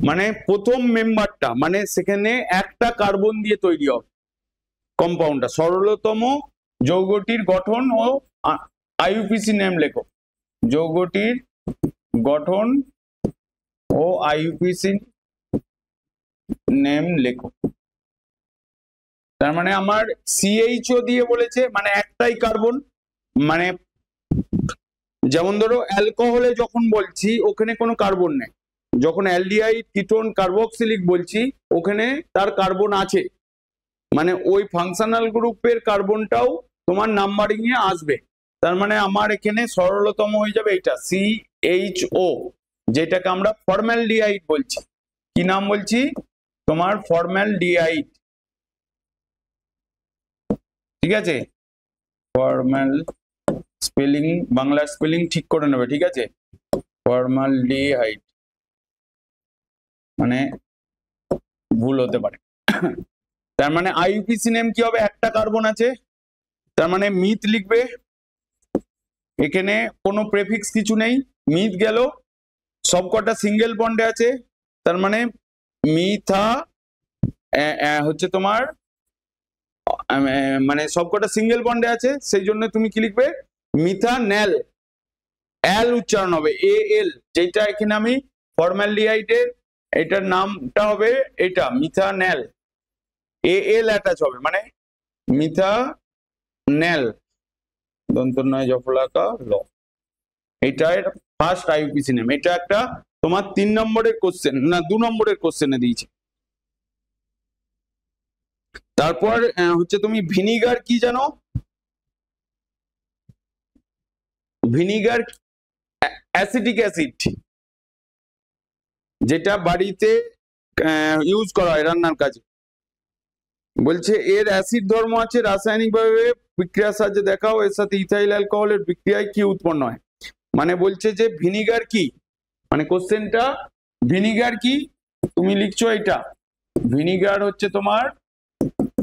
মানে প্রথম মেম্বারটা, মানে সেখানে একটা কার্বন দিয়ে তৈরি হবে কম্পাউন্ডটা। সরলতম যৌগটির গঠন ও IUPAC নেম লেখো। যৌগটির গঠন ও IUPAC নেম লেখো। তার মানে আমার CHO দিয়ে বলেছে, মানে একটাই কার্বন। মানে যেমন ধরো অ্যালকোহলে যখন বলছি ওখানে কোনো কার্বন নেই, যখন অ্যালডিহাইড কিটোন কার্বক্সিলিক বলছি ওখানে তার কার্বন আছে, মানে ওই ফাংশনাল গ্রুপের কার্বনটাও তোমার নাম্বারিং এ আসবে। তার মানে আমার এখানে সরলতম হয়ে যাবে এইটা CHO, যেটাকে আমরা ফর্মালডিহাইড বলছি। কি নাম বলছি? তোমার ফর্মালডিহাইড। ঠিক আছে, ফর্মাল স্পেলিং, বাংলা স্পেলিং ঠিক করে নেবে, ঠিক আছে? ফর্মালডিহাইড মানে ভুল হতে পারে। তার মানে IUPAC নেম কি হবে? একটা কার্বন আছে, তার মানে মিথ লিখবে। এখানে কোনো প্রেফিক্স কিছু নেই, মিথ গেল, সবকটা সিঙ্গেল বন্ডে আছে, তার মানে মিথা হচ্ছে তোমার মানে সবকটা সিঙ্গেল বন্ডে আছে, সেই জন্য তুমি কি লিখবে? মিথানেল। এল উচ্চারণ হবে AL, যেটা এখানে আমি ফর্মালডিহাইডের এটার নামটা হবে এটা মিথানেল, AL অ্যাটাচ হবে, মানে মিথানেল, দন্তনয় জফলাকা ল। এটা ফার্স্ট IUPAC নেম। এটা একটা তোমার 3 নম্বরের কোশ্চেন, না 2 নম্বরের কোশ্চেনে দিয়েছে। তারপর হচ্ছে তুমি ভিনিগার কি জানো? ভিনিগার অ্যাসিটিক অ্যাসিড, যেটা বাড়িতে ইউজ করা হয় রান্নার কাজে। বলছে এর অ্যাসিড ধর্ম আছে, রাসায়নিকভাবে বিক্রিয়ার সাহায্যে দেখাও, এর সাথে ইথাইল অ্যালকোহলের বিক্রিয়ায় কি উৎপন্ন হয়। মানে বলছে যে ভিনিগার কি, মানে কোশ্চেনটা ভিনিগার কি, তুমি লিখছো এটা ভিনিগার হচ্ছে তোমার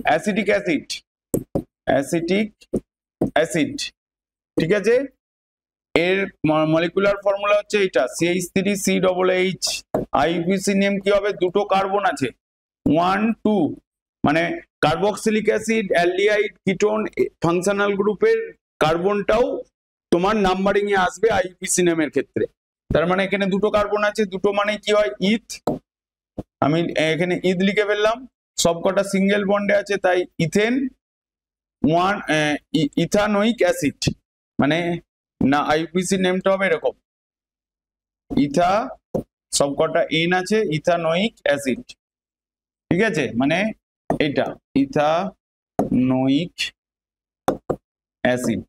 অ্যাসিটিক অ্যাসিড। ঠিক আছে, এর মলিকুলার ফর্মুলা হচ্ছে এটা CH3COOH। IUPAC নেম কি হবে? দুটো কার্বন আছে, 1 2, মানে carboxylic acid, aldehyde, ketone functional গ্রুপের কার্বনটাও তোমার নাম্বারিং এ আসবে IUPAC নেমের ক্ষেত্রে। তার মানে এখানে দুটো কার্বন আছে, দুটো মানে কি হয়? ইথ। আমি এখানে ইথ লিখে ফেললাম, সবকটা সিঙ্গেল বন্ডে আছে তাই ইথেন। ওয়ান ইথানোইক অ্যাসিড, মানে না আইউপিসি নেমটা হবে এরকম, ইথা সবকটা এন আছে, ইথানোইক অ্যাসিড, ঠিক আছে, মানে এটা ইথানোইক অ্যাসিড,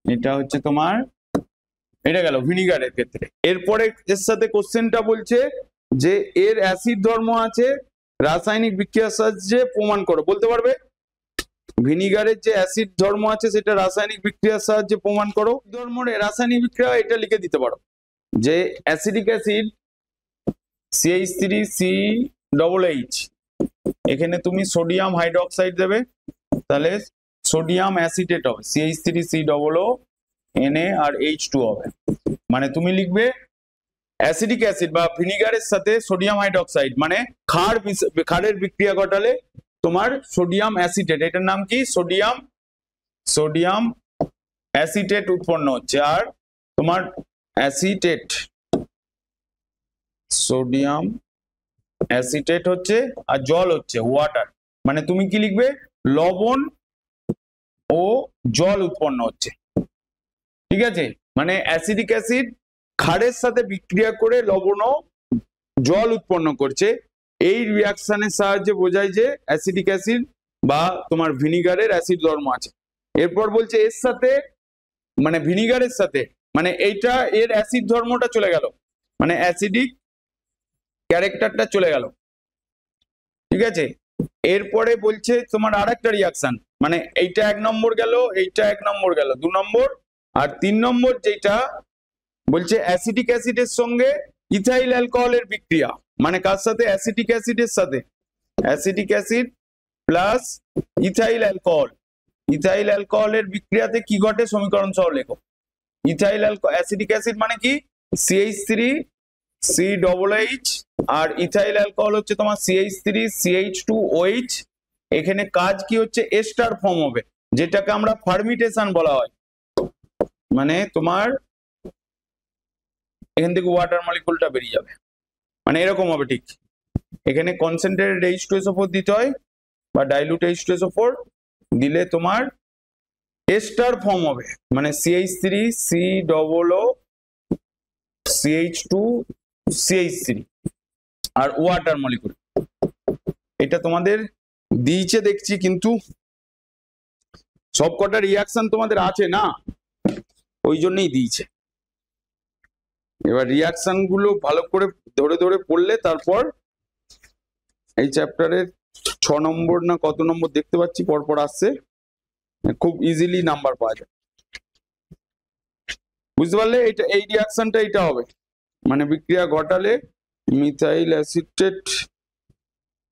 এটা হচ্ছে তোমার, এটা গেল ভিনিগারের ক্ষেত্রে। এরপরে এর সাথে কোশ্চেনটা বলছে যে এর অ্যাসিড ধর্ম আছে, রাসায়নিক বিক্রিয়ার সাহায্যে প্রমাণ করো, বলতে পারবে ভিনিগারের যে অ্যাসিড ধর্ম আছে সেটা রাসায়নিক বিক্রিয়ার সাহায্যে প্রমাণ করো। ধর্মের রাসায়নিক বিক্রিয়া এটা লিখে দিতে পারো যে অ্যাসিডিক অ্যাসিড CH3COOH, এখানে তুমি সোডিয়াম হাইড্রোক্সাইড দেবে, তাহলে সোডিয়াম অ্যাসিটেট হবে, CH3COONA আর H2 হবে, মানে তুমি লিখবে অ্যাসিডিক অ্যাসিড বা ভিনিগারের সাথে সোডিয়াম হাইড্রোক্সাইড মানে ক্ষারের বিক্রিয়া ঘটালে তোমার সোডিয়াম অ্যাসিটেট, এটার নাম কি সোডিয়াম অ্যাসিটেট উৎপন্ন হচ্ছে, আর তোমার অ্যাসিটেট সোডিয়াম অ্যাসিটেট হচ্ছে, আর জল হচ্ছে ওয়াটার, মানে তুমি কি লিখবে লবণ ও জল উৎপন্ন হচ্ছে, ঠিক আছে, মানে অ্যাসিডিক অ্যাসিড ক্ষারের সাথে বিক্রিয়া করে লবণ ও জল উৎপন্ন করছে, এই রিয়াকশনের সাহায্যে বোঝায় যে অ্যাসিডিক অ্যাসিড বা তোমার ভিনিগারের অ্যাসিড ধর্ম আছে। এরপর বলছে এর সাথে মানে ভিনিগারের সাথে, মানে এইটা এর অ্যাসিড ধর্মটা চলে গেল, মানে অ্যাসিডিক ক্যারেক্টারটা চলে গেল, ঠিক আছে। এরপরে বলছে তোমার আরেকটা রিয়াকশন, মানে এইটা 1 নম্বর গেল, এইটা 1 নম্বর গেল, 2 নম্বর, আর 3 নম্বর যেটা বলছে অ্যাসিডিক অ্যাসিডের সঙ্গে ইথাইল অ্যালকোহলের বিক্রিয়া, মানে কার সাথে অ্যাসিডিক অ্যাসিডের সাথে, অ্যাসিডিক অ্যাসিড প্লাস ইথাইল অ্যালকোহলের বিক্রিয়াতে কি ঘটে সমীকরণ সহ লেখো। ইথাইল অ্যাসিডিক অ্যাসিড মানে কি CH3COOH, আর ইথাইল অ্যালকোহল হচ্ছে তোমার CH3CH2OH, এখানে কাজ কি হচ্ছে এস্টার ফর্ম হবে, যেটাকে আমরা ফার্মিটেশন বলা হয়, মানে তোমার এখান থেকে ওয়াটার মলিকুলটা বেরিয়ে যাবে, মানে এরকম হবে ঠিক, এখানে কনসেন্ট্রেটেড H2SO4 দিতে হয় বা ডাইলুট H2SO4 দিলে তোমার এস্টার ফর্ম হবে, মানে CH3COO CH2CH3 আর ওয়াটার মলিকুল, এটা তোমাদের দিয়েছে দেখছি, কিন্তু সবকটা রিয়াকশন তোমাদের আছে না, ওই জন্যই দিয়েছে। এবার রিয়াকশন গুলো ভালো করে ধরে ধরে পড়লে তারপর এই চ্যাপ্টারের 6 নম্বর না কত নম্বর দেখতে পাচ্ছি পরপর আসছে, খুব ইজিলি নাম্বার পাওয়া যায়, বুঝতে পারলে। এটা এই রিয়াকশনটা এটা হবে, মানে বিক্রিয়া ঘটালে মিথাইল অ্যাসিটেট,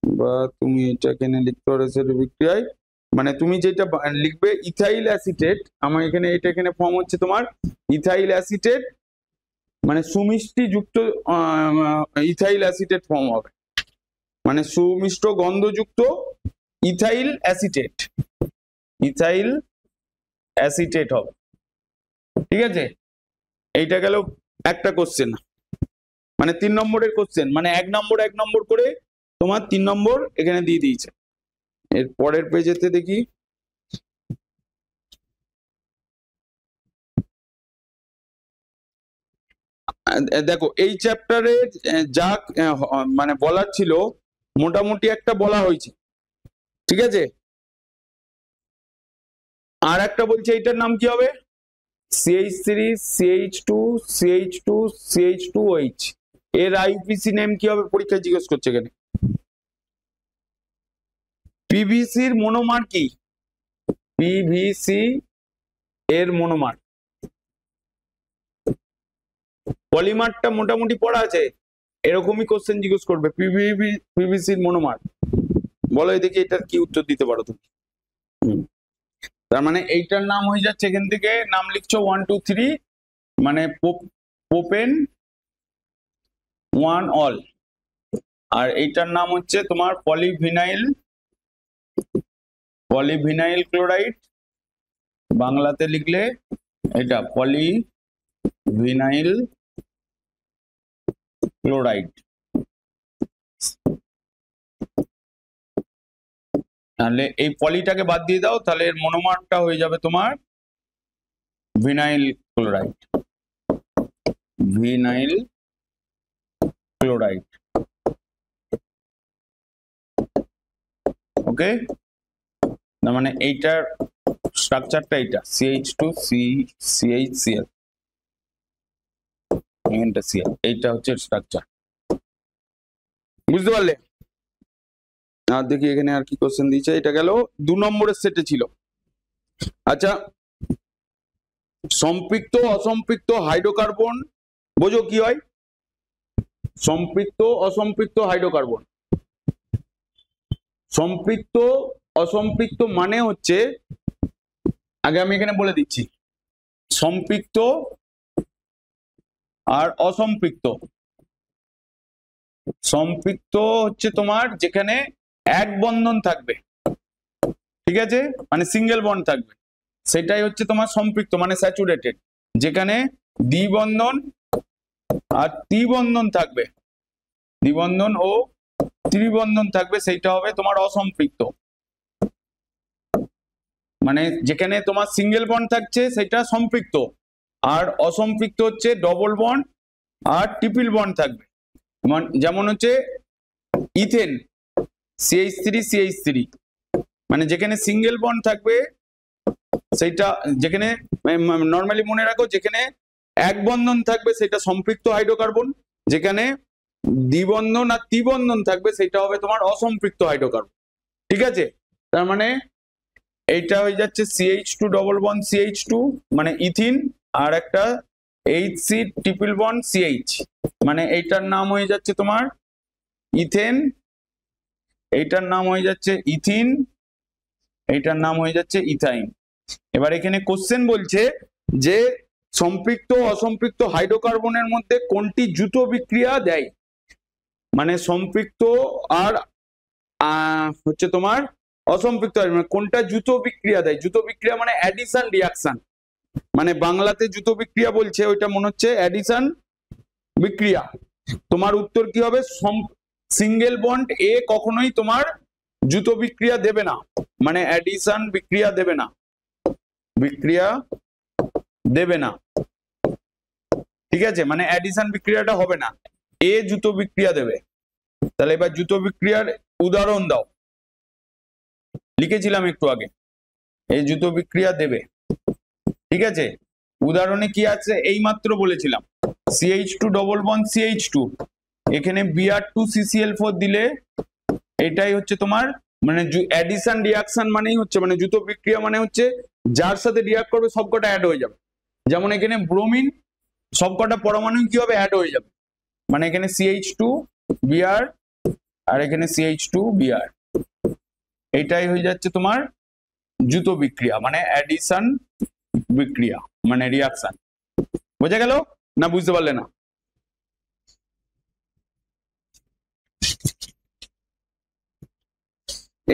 বা তুমি এটা এখানে লিখতে পারো বিক্রিয়ায়, মানে তুমি যেটা লিখবে ইথাইল অ্যাসিটেট, আমার এখানে এটা এখানে ফর্ম হচ্ছে তোমার ইথাইল অ্যাসিটেট, মানে সুমিষ্টি যুক্ত ইথাইল অ্যাসিটেট ফর্ম হবে, মানে সুমিষ্ট গন্ধযুক্ত ইথাইল অ্যাসিটেট হবে, ঠিক আছে। এইটা গেল একটা কোশ্চেন, মানে 3 নম্বরের কোশ্চেন, মানে 1 নম্বর করে তোমার 3 নম্বর এখানে দিয়ে দিয়েছে। এর পরের পেজেতে দেখি, দেখো এই চ্যাপ্টারে যা মানে বলার ছিল মোটামুটি একটা বলা হয়েছে, ঠিক আছে। আর একটা বলছে এইটার নাম কি হবে CH3CH2CH2CH2OH, এর আইউপিসি নেম কি হবে পরীক্ষায় জিজ্ঞেস করছে এখানে। পিভিসির মনোমার কি, পিভিসি এর মনোমার, পলিমারটা মোটামুটি পড়া আছে, এরকমই কোশ্চেন জিজ্ঞেস করবে পিভিসির মনোমার, বলো দেখি এটার কি উত্তর দিতে পারো তুমি। তার মানে এইটার নাম হয়ে যাচ্ছে, এখান থেকে নাম লিখছো 1 2 3, মানে প্রোপেন 1 অল, আর এইটার নাম হচ্ছে তোমার পলিভিনাইল ক্লোরাইড, বাংলাতে লিখলে এটা পলিভিনাইল ক্লোরাইড, তাহলে এই পলিটাকে বাদ দিয়ে দাও, তাহলে এর মনোমারটা হয়ে যাবে তোমার vinyl chloride. Vinyl chloride. Okay, তার মানে এইটার স্ট্রাকচারটা এইটা CH2CHCl, এখানটা Cl, এইটা হচ্ছে স্ট্রাকচার। বুঝতে পারলে? আর দেখি এখানে আর কি কোশ্চেন দিয়েছে। এটা গেল 2 নম্বরের সেটে ছিল। আচ্ছা, সম্পৃক্ত অসম্পৃক্ত হাইড্রোকার্বন বোঝো কি হয়? সম্পৃক্ত অসম্পৃক্ত হাইড্রোকার্বন। সম্পৃক্ত অসম্পৃক্ত মানে হচ্ছে, আগে আমি এখানে বলে দিচ্ছি, সম্পৃক্ত আর অসম্পৃক্ত। সম্পৃক্ত হচ্ছে তোমার যেখানে এক বন্ধন থাকবে, ঠিক আছে, মানে সিঙ্গেল বন্ড থাকবে, সেটাই হচ্ছে তোমার সম্পৃক্ত মানে স্যাচুরেটেড। যেখানে দ্বিবন্ধন আর ত্রিবন্ধন থাকবে, দ্বিবন্ধন ও ত্রিবন্ধন থাকবে, সেইটা হবে তোমার অসম্পৃক্ত। মানে যেখানে তোমার সিঙ্গেল বন্ড থাকছে সেটা সম্পৃক্ত, আর অসম্পৃক্ত হচ্ছে ডবল বন্ড আর ট্রিপল বন্ড থাকবে। যেমন হচ্ছে ইথেন CH3CH3, মানে যেখানে সিঙ্গেল বন্ড থাকবে সেইটা, যেখানে নর্মালি মনে রাখো যেখানে এক বন্ধন থাকবে সেটা সম্পৃক্ত হাইড্রোকার্বন, যেখানে দ্বিবন্ধন আর ত্রিবন্ধন থাকবে সেটা হবে তোমার অসম্পৃক্ত হাইড্রোকার্বন। ঠিক আছে, তার মানে এইটা হয়ে যাচ্ছে CH2 ডবল বন্ড CH2 মানে ইথিন, আর একটা HC ট্রিপল বন্ড CH, মানে এইটার নাম হয়ে যাচ্ছে তোমার ইথেন, এইটার নাম হয়ে যাচ্ছে ইথিন, এইটার নাম হয়ে যাচ্ছে ইথাইন। এবার এখানে কোশ্চেন বলছে যে সম্পৃক্ত অসম্পৃক্ত হাইড্রোকার্বনের মধ্যে কোনটি দ্রুত বিক্রিয়া দেয়। মানে সম্পৃক্ত আর হচ্ছে তোমার অসম্পৃক্ত মানে কোনটা দ্রুত বিক্রিয়া দেয়। দ্রুত বিক্রিয়া মানে অ্যাডিশন রিয়াকশন, মানে বাংলাতে দ্রুত বিক্রিয়া বলছে, ওইটা মনে হচ্ছে অ্যাডিশন বিক্রিয়া। তোমার উত্তর কি হবে? সিঙ্গেল বন্ড এ কখনোই তোমার দ্রুত বিক্রিয়া দেবে না, মানে অ্যাডিশন বিক্রিয়া দেবে না, বিক্রিয়া দেবে না। ঠিক আছে, মানে অ্যাডিশন বিক্রিয়াটা হবে না, এ দ্রুত বিক্রিয়া দেবে। তাহলে এবার দ্রুত বিক্রিয়ার উদাহরণ দাও, লিখেছিলাম একটু আগে, এই দ্রুত বিক্রিয়া দেবে। ঠিক আছে, উদাহরণে কি আছে এই মাত্র বলেছিলাম, CH2 ডবল বন্ড CH2, এখানে Br2CCl4 দিলে এটাই হচ্ছে তোমার মানে অ্যাডিশন রিয়াকশন মানেই হচ্ছে, মানে দ্রুত বিক্রিয়া মানে হচ্ছে যার সাথে রিয়াক্ট করবে সবকটা অ্যাড হয়ে যাবে। যেমন এখানে ব্রোমিন সবকটা পরমাণু কি হবে? অ্যাড হয়ে যাবে, মানে এখানে CH2Br আর এখানে CH2Br, এইটাই হয়ে যাচ্ছে তোমার দ্রুত বিক্রিয়া মানে অ্যাডিশন বিক্রিয়া মানে রিয়াকশন। বোঝা গেল না? বুঝতে পারলে না?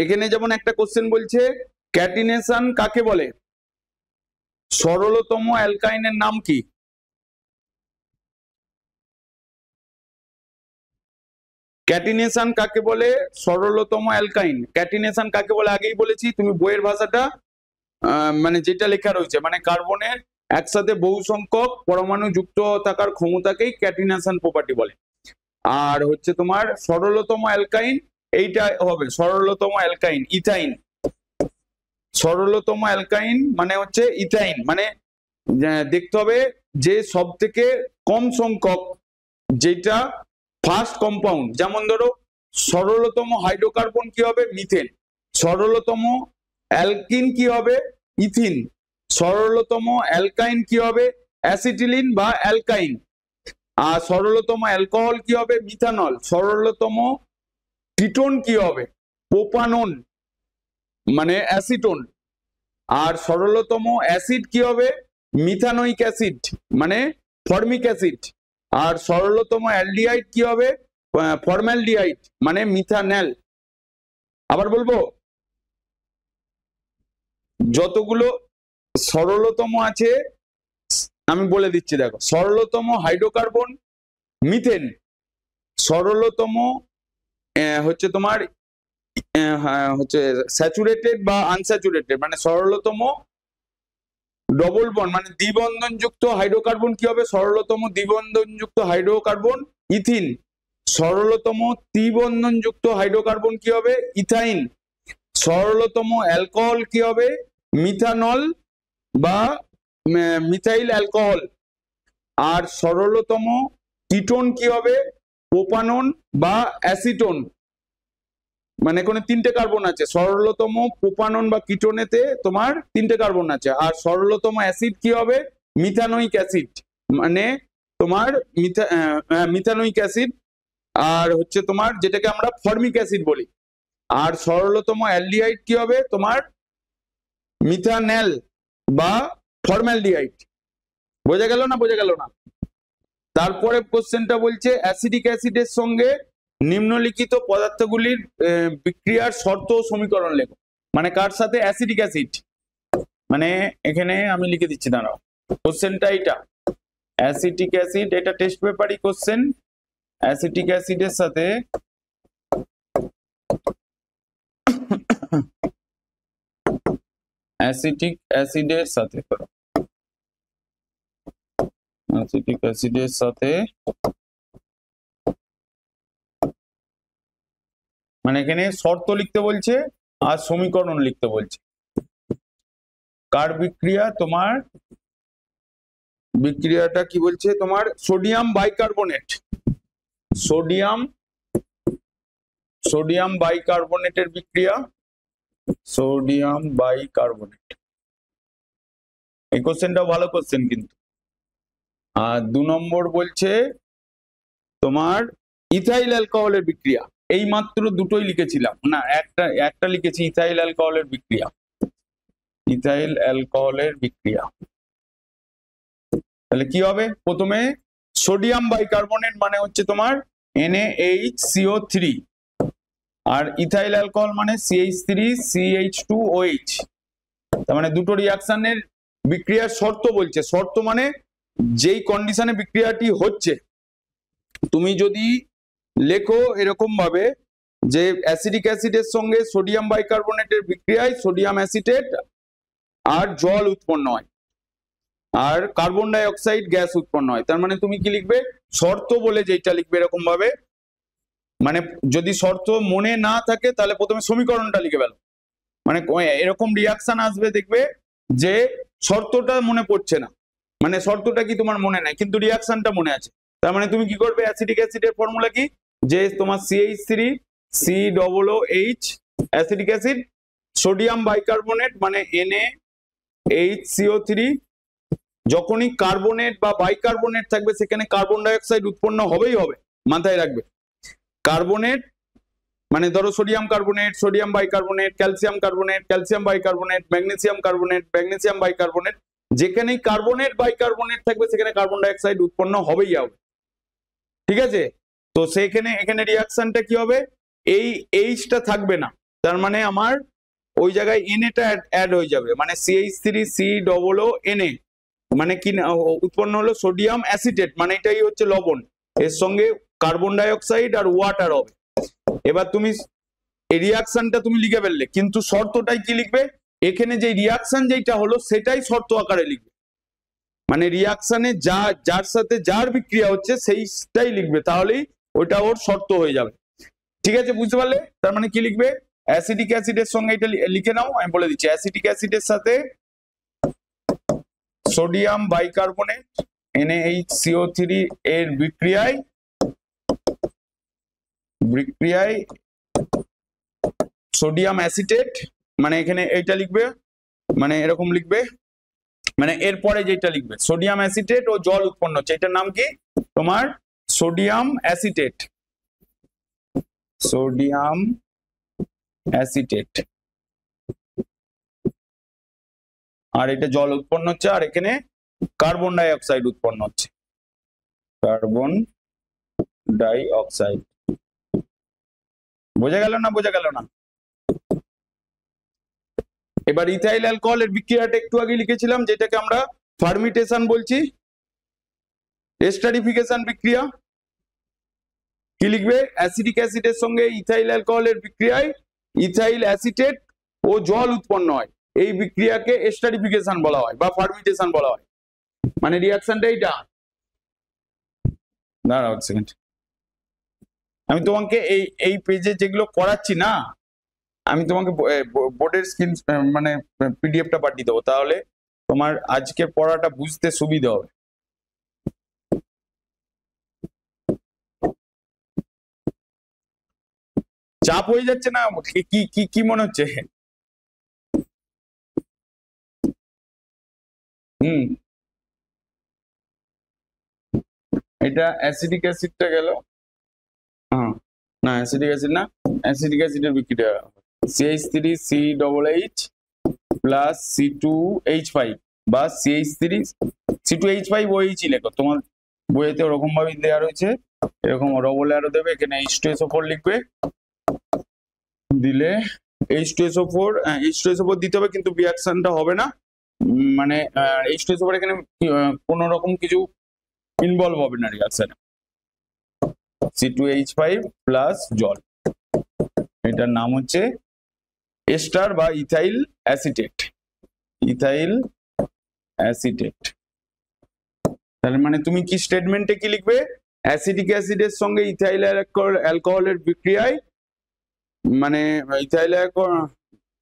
এখানে যেমন একটা কোশ্চেন বলছে ক্যাটিনেশন কাকে বলে? সরলতম অ্যালকাইনের নাম কি? ক্যাটিনেশন কাকে বলে? সরলতম অ্যালকাইন। ক্যাটিনেশন কাকে বলে আগেই বলেছি, তুমি বইয়ের ভাষাটা মানে যেটা লেখা রয়েছে, মানে কার্বনের একসাথে বহু সংখ্যক পরমাণু যুক্ত থাকার ক্ষমতাকেই ক্যাটিনেশন প্রপার্টি বলে। আর হচ্ছে তোমার সরলতম অ্যালকাইন এইটা হবে সরলতম অ্যালকাইন ইথাইন। সরলতম অ্যালকাইন মানে হচ্ছে ইথাইন, মানে দেখতে হবে যে সব থেকে কম সংখ্যক যেটা ফার্স্ট কম্পাউন্ড। যেমন ধরো সরলতম হাইড্রোকার্বন কি হবে? মিথেন। সরলতম অ্যালকিন কি হবে? ইথিন। সরলতম অ্যালকাইন কি হবে? অ্যাসিটিলিন বা অ্যালকাইন। আর সরলতম অ্যালকোহল কি হবে? মিথানল। সরলতম কিটোন কি হবে? প্রোপানন মানে অ্যাসিটোন। আর সরলতম অ্যাসিড কি হবে? মিথানোইক অ্যাসিড মানে ফর্মিক অ্যাসিড। আর সরলতম অ্যালডিহাইড কি হবে? ফর্মালডিহাইড মানে মিথানল। আবার বলবো, যতগুলো সরলতম আছে আমি বলে দিচ্ছি, দেখো সরলতম হাইড্রোকার্বন মিথেন, সরলতম হচ্ছে তোমার হচ্ছে স্যাচুরেটেড বা আনস্যাচুরেটেড, মানে সরলতম ডবল বন্ড মানে দ্বিবন্ধনযুক্ত হাইড্রোকার্বন কি হবে? সরলতম দ্বিবন্ধনযুক্ত হাইড্রোকার্বন ইথিন। সরলতম ত্রিবন্ধনযুক্ত হাইড্রোকার্বন কি হবে? ইথাইন। সরলতম অ্যালকোহল কি হবে? মিথানল বা মিথাইল অ্যালকোহল। আর সরলতম কিটোন কি হবে? প্রোপানন বা অ্যাসিটোন। মানে কোন তিনটে কার্বন আছে, সরলতম প্রোপানন বা কিটোনেতে তোমার তিনটে কার্বন আছে। আর সরলতম অ্যাসিড কি হবে? মিথানোইক অ্যাসিড, মানে তোমার মিথানোইক অ্যাসিড। আর হচ্ছে তোমার যেটাকে আমরা ফর্মিক অ্যাসিড বলি। আর সরলতম অ্যালডিহাইড কি হবে? তোমার মিথানেল বা ফর্মালডিহাইড। বোঝা গেল না? বোঝা গেল না? তারপরে কোশ্চেনটা বলছে অ্যাসিডিক অ্যাসিডের সঙ্গে নিম্নলিখিত পদার্থগুলির বিক্রিয়ার শর্ত ও সমীকরণ লেখো। মানে কার সাথে? Acidic acid. মানে এখানে আমি লিখে দিচ্ছি, দাঁড়াও। কোশ্চেনটা এটা অ্যাসিটিক অ্যাসিড, এটা টেস্ট পেপারই কোশ্চেন। অ্যাসিটিক অ্যাসিডের সাথে অ্যাসিটিক অ্যাসিডের সাথে অ্যাসিটিক অ্যাসিডের সাথে মানে এখানে শর্ত লিখতে বলছে আর সমীকরণ লিখতে বলছে। কার বিক্রিয়া? তোমার বিক্রিয়াটা কি বলছে? তোমার সোডিয়াম বাইকার্বনেট, সোডিয়াম বাইকার্বনেটের বিক্রিয়া, সোডিয়াম বাইকার্বনেট। এই কোশ্চেনটাও ভালো কোশ্চেন কিন্তু। আর 2 নম্বর বলছে তোমার ইথাইল অ্যালকোহলের বিক্রিয়া। এই মাত্র দুটোই লিখেছিলাম, না একটা লিখেছি, ইথাইল অ্যালকোহলের বিক্রিয়া। ইথাইল অ্যালকোহলের বিক্রিয়া তাহলে কি হবে? প্রথমে সোডিয়াম বাইকার্বনেট মানে হচ্ছে তোমার NaHCO3, আর ইথাইল অ্যালকোহল মানে CH3CH2OH। তার মানে দুটো রিয়াকশনের বিক্রিয়ার শর্ত বলছে। শর্ত মানে যেই কন্ডিশনে বিক্রিয়াটি হচ্ছে। তুমি যদি লেখো এরকম ভাবে যে অ্যাসিডিক অ্যাসিডের সঙ্গে সোডিয়াম বাইকার্বনেটের বিক্রিয়ায় সোডিয়াম অ্যাসিটেট আর জল উৎপন্ন হয়, আর কার্বন ডাই অক্সাইড গ্যাস উৎপন্ন হয়। তার মানে তুমি কি লিখবে? শর্ত বলে যেটা লিখবে এরকম ভাবে। মানে যদি শর্ত মনে না থাকে তাহলে প্রথমে সমীকরণটা লিখে ফেলো। মানে এরকম রিয়াকশন আসবে, দেখবে যে শর্তটা মনে পড়ছে না, মানে শর্তটা কি তোমার মনে নাই কিন্তু রিয়াকশনটা মনে আছে। তার মানে তুমি কি করবে? অ্যাসিডিক অ্যাসিডের ফর্মুলা কি? যে তোমার CH3COOH acidic acid, sodium bicarbonate মানে NaHCO3। যখনই কার্বনেট বা বাইকার্বনেট থাকবে সেখানে কার্বন ডাই অক্সাইড উৎপন্ন হবেই হবে, মাথায় রাখবে। কার্বনেট মানে ধরো sodium carbonate, sodium bicarbonate, calcium carbonate, calcium bicarbonate, magnesium carbonate, magnesium bicarbonate. যেখানেই কার্বনেট বাইকার্বনেট থাকবে সেখানে কার্বন ডাই অক্সাইড উৎপন্ন হবেই হবে। ঠিক আছে? তো সেইখানে এখানে রিয়াকশনটা কি হবে? এই এইচটা থাকবে না, তার মানে আমার ওই জায়গায় Na-টা অ্যাড হয়ে যাবে, মানে CH3COONA মানে কি উৎপন্ন হলো? সোডিয়াম অ্যাসিটেট, মানে এটাই হচ্ছে লবণ। এর সঙ্গে কার্বন ডাই অক্সাইড আর ওয়াটার হবে। এবার তুমি এই রিয়াকশনটা তুমি লিখে ফেললে, কিন্তু শর্তটাই কি লিখবে? এখানে যে রিয়াকশন যেটা হলো সেটাই শর্ত আকারে লিখবে। মানে রিয়াকশনে যার সাথে যার বিক্রিয়া হচ্ছে সেইটাই লিখবে, তাহলেই ওইটা ওর শর্ত হয়ে যাবে। ঠিক আছে? বুঝতে পারলে? তার মানে কি লিখবে? অ্যাসিডিক অ্যাসিডের সঙ্গে এটা লিখে নাও, আমি বলে দিচ্ছি। অ্যাসিডিক অ্যাসিডের সাথে সোডিয়াম বাইকার্বনেট NaHCO3 এর বিক্রিয়ায় সোডিয়াম অ্যাসিটেট, মানে এখানে এইটা লিখবে, মানে এরকম লিখবে, মানে এরপরে যেটা লিখবে সোডিয়াম অ্যাসিটেট ও জল উৎপন্ন হচ্ছে, এটার নাম কি? তোমার সোডিয়াম অ্যাসিটেট, সোডিয়াম অ্যাসিটেট। আর এটা জল উৎপন্ন হচ্ছে, আর এখানে কার্বন ডাই অক্সাইড উৎপন্ন হচ্ছে, কার্বন ডাই অক্সাইড। বোঝা গেল না? বোঝা গেল না? এবার ইথাইল অ্যালকোহলের বিক্রিয়াটা একটু আগে লিখেছিলাম, যেটাকে আমরা ফার্মিটেশন বলছি, এস্টারিফিকেশন বিক্রিয়া। কি লিখবে? অ্যাসিডিক অ্যাসিডের সঙ্গে ইথাইল অ্যালকোহলের বিক্রিয়ায় ইথাইল অ্যাসিটেট ও জল উৎপন্ন হয়, এই বিক্রিয়াকে এস্টারিফিকেশন বলা হয় বা ফার্মেন্টেশন বলা হয়। মানে রিঅ্যাকশনটা এইটা, দাঁড়াও এক সেকেন্ড, আমি তোমাকে এই পেজে যেগুলো করাচ্ছি না, আমি তোমাকে বোর্ডের স্ক্রিন মানে পিডিএফটা পাঠিয়ে দেবো, তাহলে তোমার আজকে পড়াটা বুঝতে সুবিধা হবে। চাপ হয়ে যাচ্ছে না? কি কি কি মনে হচ্ছে? হুম, এটা অ্যাসিডিক অ্যাসিডটা গেল, হ্যাঁ না অ্যাসিডিক অ্যাসিড না, অ্যাসিডিক অ্যাসিডের বিক্রিয়া CH3COOH প্লাস C2H5 বা C2H5OH লেখো, তোমার বইয়েতে ওরকম ভাবে দেওয়া রয়েছে, এরকম ডবল অ্যারো দেবে, এখানে H2SO4 লিখবে, দিলে H2SO4 H2SO4 দিতে হবে, কিন্তু রিঅ্যাকশনটা হবে না, মানে H2SO4 এখানে কোন রকম কিছু ইনভলভ হবে না রিঅ্যাকশনে। C2H5 প্লাস জল, এটার নাম হচ্ছে এস্টার বা ইথাইল অ্যাসিটেট, ইথাইল অ্যাসিটেট। তাহলে মানে তুমি কি স্টেটমেন্টে কি লিখবে? অ্যাসিডিক অ্যাসিডের সঙ্গে ইথাইল অ্যালকোহলের বিক্রিয়ায়, মানে ইথাইল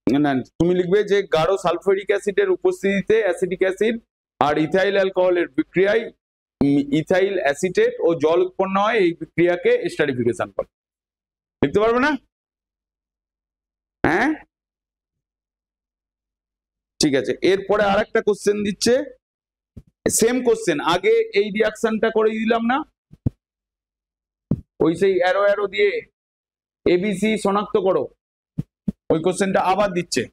না তুমি লিখবে যে গাঢ় সালফিউরিক অ্যাসিডের উপস্থিতিতে অ্যাসিডিক অ্যাসিড আর ইথাইল অ্যালকোহলের বিক্রিয়ায় ইথাইল অ্যাসিটেট ও জল উৎপন্ন হয়, এই বিক্রিয়াকে এস্টারিফিকেশন বলে। লিখতে পারবে না? হ্যাঁ ঠিক আছে, এরপরে আরেকটা কোশ্চেন দিচ্ছে, সেম কোশ্চেন, আগে এই রিঅ্যাকশনটা করে দিলাম না, ওই সেই অ্যারো অ্যারো দিয়ে এবিসি শনাক্ত করো, ওই কোশ্চেনটা আবার দিচ্ছে।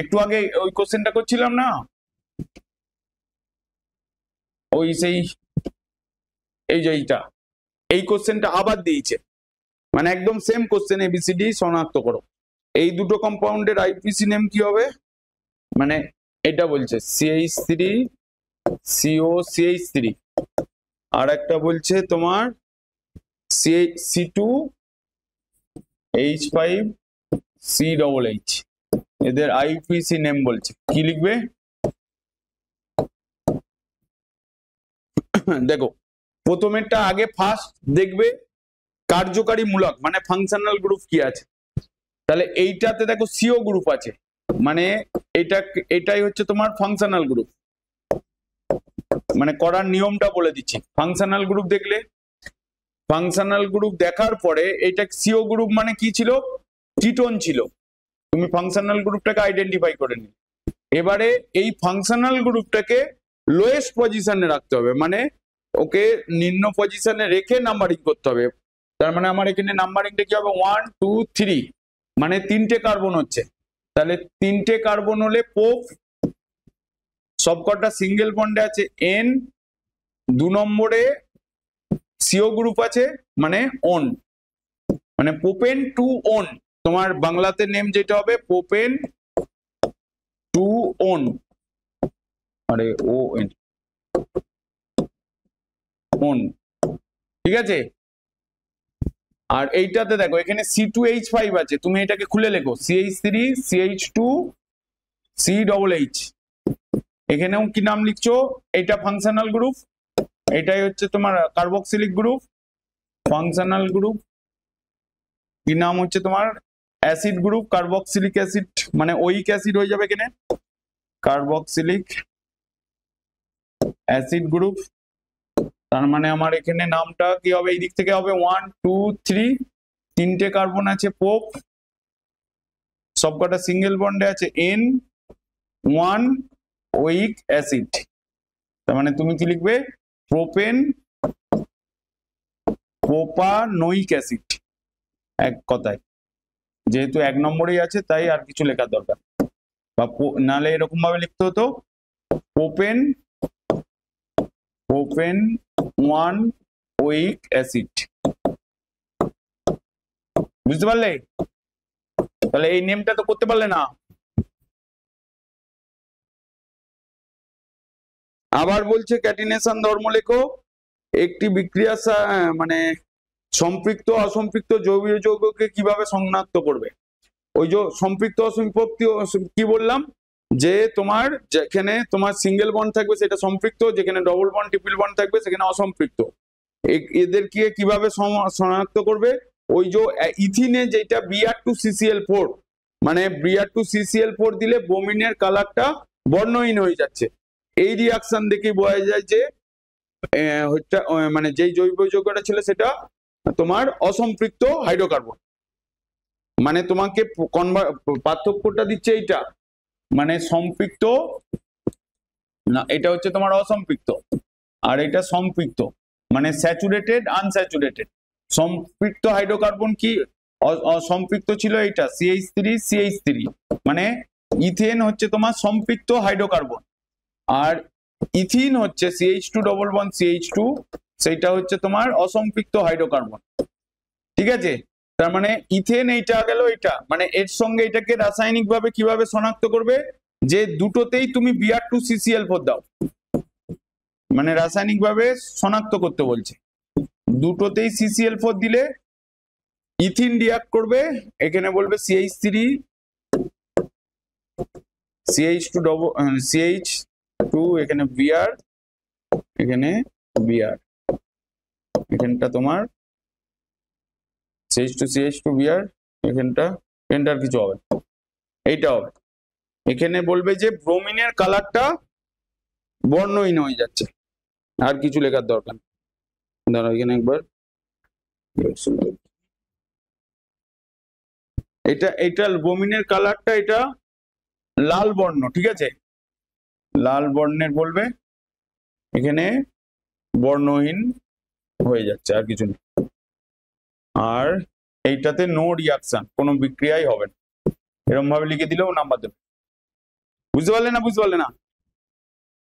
একটু আগে ওই কোশ্চেনটা করছিলাম না, ওই সেই এই যে এই কোশ্চেনটা আবার দিয়েছে, মানে একদম সেম কোশ্চেন, এবিসিডি শনাক্ত করো। এই দুটো কম্পাউন্ডের আইপিসি নেম কি হবে? মানে এটা বলছে CH3COCH3, আর একটা বলছে তোমার C2H5COOH, এদের আইপিসি নেম বলছে, কি লিখবে? দেখো প্রথমেরটা আগে ফার্স্ট দেখবে কার্যকারী মূলক, মানে ফাংশনাল গ্রুপ কি আছে, তাহলে এইটাতে দেখো সিও গ্রুপ আছে, মানে এটাই হচ্ছে তোমার ফাংশনাল গ্রুপ, মানে করার নিয়মটা বলে দিচ্ছি। ফাংশনাল গ্রুপ দেখলে, ফাংশনাল গ্রুপ দেখার পরে এটা সিও গ্রুপ মানে কি ছিল? কিটোন ছিল, তুমি ফাংশনাল গ্রুপটাকে আইডেন্টিফাই করে নি। এবারে এই ফাংশনাল গ্রুপটাকে লোয়েস্ট পজিশনে রাখতে হবে, মানে ওকে নিম্ন পজিশনে রেখে নাম্বারিং করতে হবে। তার মানে আমার এখানে নাম্বারিংটা কি হবে? 1 2 3, মানে 3টে কার্বন হচ্ছে, তাহলে 3টে কার্বন হলে পোপ, সবকটা সিঙ্গেল বন্ডে আছে এন, 2 নম্বরে সিও গ্রুপ আছে মানে অন, মানে পোপেন টু অন, তোমার বাংলাতে নেম যেটা হবে পোপেন টু অন, আরে ও এন অন, ঠিক আছে। আর এইটাতে দেখো এখানে C2H5 আছে, তুমি এটাকে খুলে লেখো CH3CH2COOH, এখানেও কি নাম লিখছো? এটা ফাংশনাল গ্রুপ, এটাই হচ্ছে তোমার কার্বক্সিলিক গ্রুপ, ফাংশনাল গ্রুপ কি নাম হচ্ছে তোমার অ্যাসিড গ্রুপ, কার্বক্সিলিক অ্যাসিড, মানে ওইক অ্যাসিড হয়ে যাবে এখানে, কার্বক্সিলিক অ্যাসিড গ্রুপ। তার মানে আমার এখানে নামটা কি হবে? এই দিক থেকে হবে 1 2 3, 3টে কার্বন আছে পোপ, সবকটা সিঙ্গেল বন্ডে আছে এন, 1 ওইক অ্যাসিড, তার মানে তুমি কি লিখবে? প্রোপেন প্রোপানোইক অ্যাসিড, এক কথায়, যেহেতু 1 নম্বরেই আছে তাই আর কিছু লেখার দরকার, বা নালে এরকম ভাবে লিখতে হতো প্রোপেন 1 ওইক অ্যাসিড, বুঝতে পারলে? তাহলে এই নেমটা তো করতে পারলে না। আবার বলছে ক্যাটিনেশন ধর্ম লেখো, একটি বিক্রিয়া মানে সম্পৃক্ত অসম্পৃক্ত জৈব যৌগকে কিভাবে শনাক্ত করবে? ওই যে সম্পৃক্ত অসম্পৃক্ত কি বললাম, যে তোমার যেখানে তোমার সিঙ্গেল বন্ড থাকবে সেটা সম্পৃক্ত, যেখানে ডবল বন্ড ট্রিপল বন্ড থাকবে সেখানে অসম্পৃক্ত। এদেরকে কিভাবে শনাক্ত করবে? ওই যে ইথিনে যেটা Br2CCl4, মানে Br2CCl4 দিলে ব্রোমিনের কালারটা বর্ণহীন হয়ে যাচ্ছে। এই রিয়াকশন দেখেই বোঝা যায় যে মানে যেই জৈব যৌগটা ছিল সেটা তোমার অসম্পৃক্ত হাইড্রোকার্বন। মানে তোমাকে পার্থক্যটা দিচ্ছে এইটা, মানে সম্পৃক্ত না, এটা হচ্ছে তোমার অসম্পৃক্ত আর এটা সম্পৃক্ত, মানে স্যাচুরেটেড আনস্যাচুরেটেড। সম্পৃক্ত হাইড্রোকার্বন কি সম্পৃক্ত ছিল এইটা CH3CH3, মানে ইথেন হচ্ছে তোমার সম্পৃক্ত হাইড্রোকার্বন, আর ইথিন হচ্ছে CH2 ডবল বন্ড CH2, সেটা হচ্ছে তোমার অসম্পৃক্ত হাইড্রোকার্বন। ঠিক আছে, তার মানে ইথেন এইটা গেল, এটা মানে এর সঙ্গে এটাকে রাসায়নিক ভাবে কিভাবে শনাক্ত করবে, যে দুটোতেই তুমি Br2CCl4 দাও, মানে রাসায়নিক ভাবে শনাক্ত করতে বলছে। দুটোতেই CCl4 দিলে ইথিন রিঅ্যাক্ট করবে, এখানে বলবে CH2 ডবল CH2, এখানে Br, এখানে Br, এখানটা তোমার CH2 Br, এখানটার কিছু হবে, এইটা হবে। এখানে বলবে যে ব্রোমিনের কালারটা বর্ণহীন হয়ে যাচ্ছে, আর কিছু লেখার দরকার। দাঁড়াও এখানে একবার, এটা ব্রোমিনের কালারটা এটা লাল বর্ণ, ঠিক আছে, লাল বর্ণের বলবে, এখানে বর্ণহীন হয়ে যাচ্ছে, আর কিছু নেই। আর এইটাতে নো রিয়াকশন, কোনো বিক্রিয়াই হবে না, এরকম ভাবে লিখে দিলেও নাম্বার দেবে। বুঝতে পারলে না?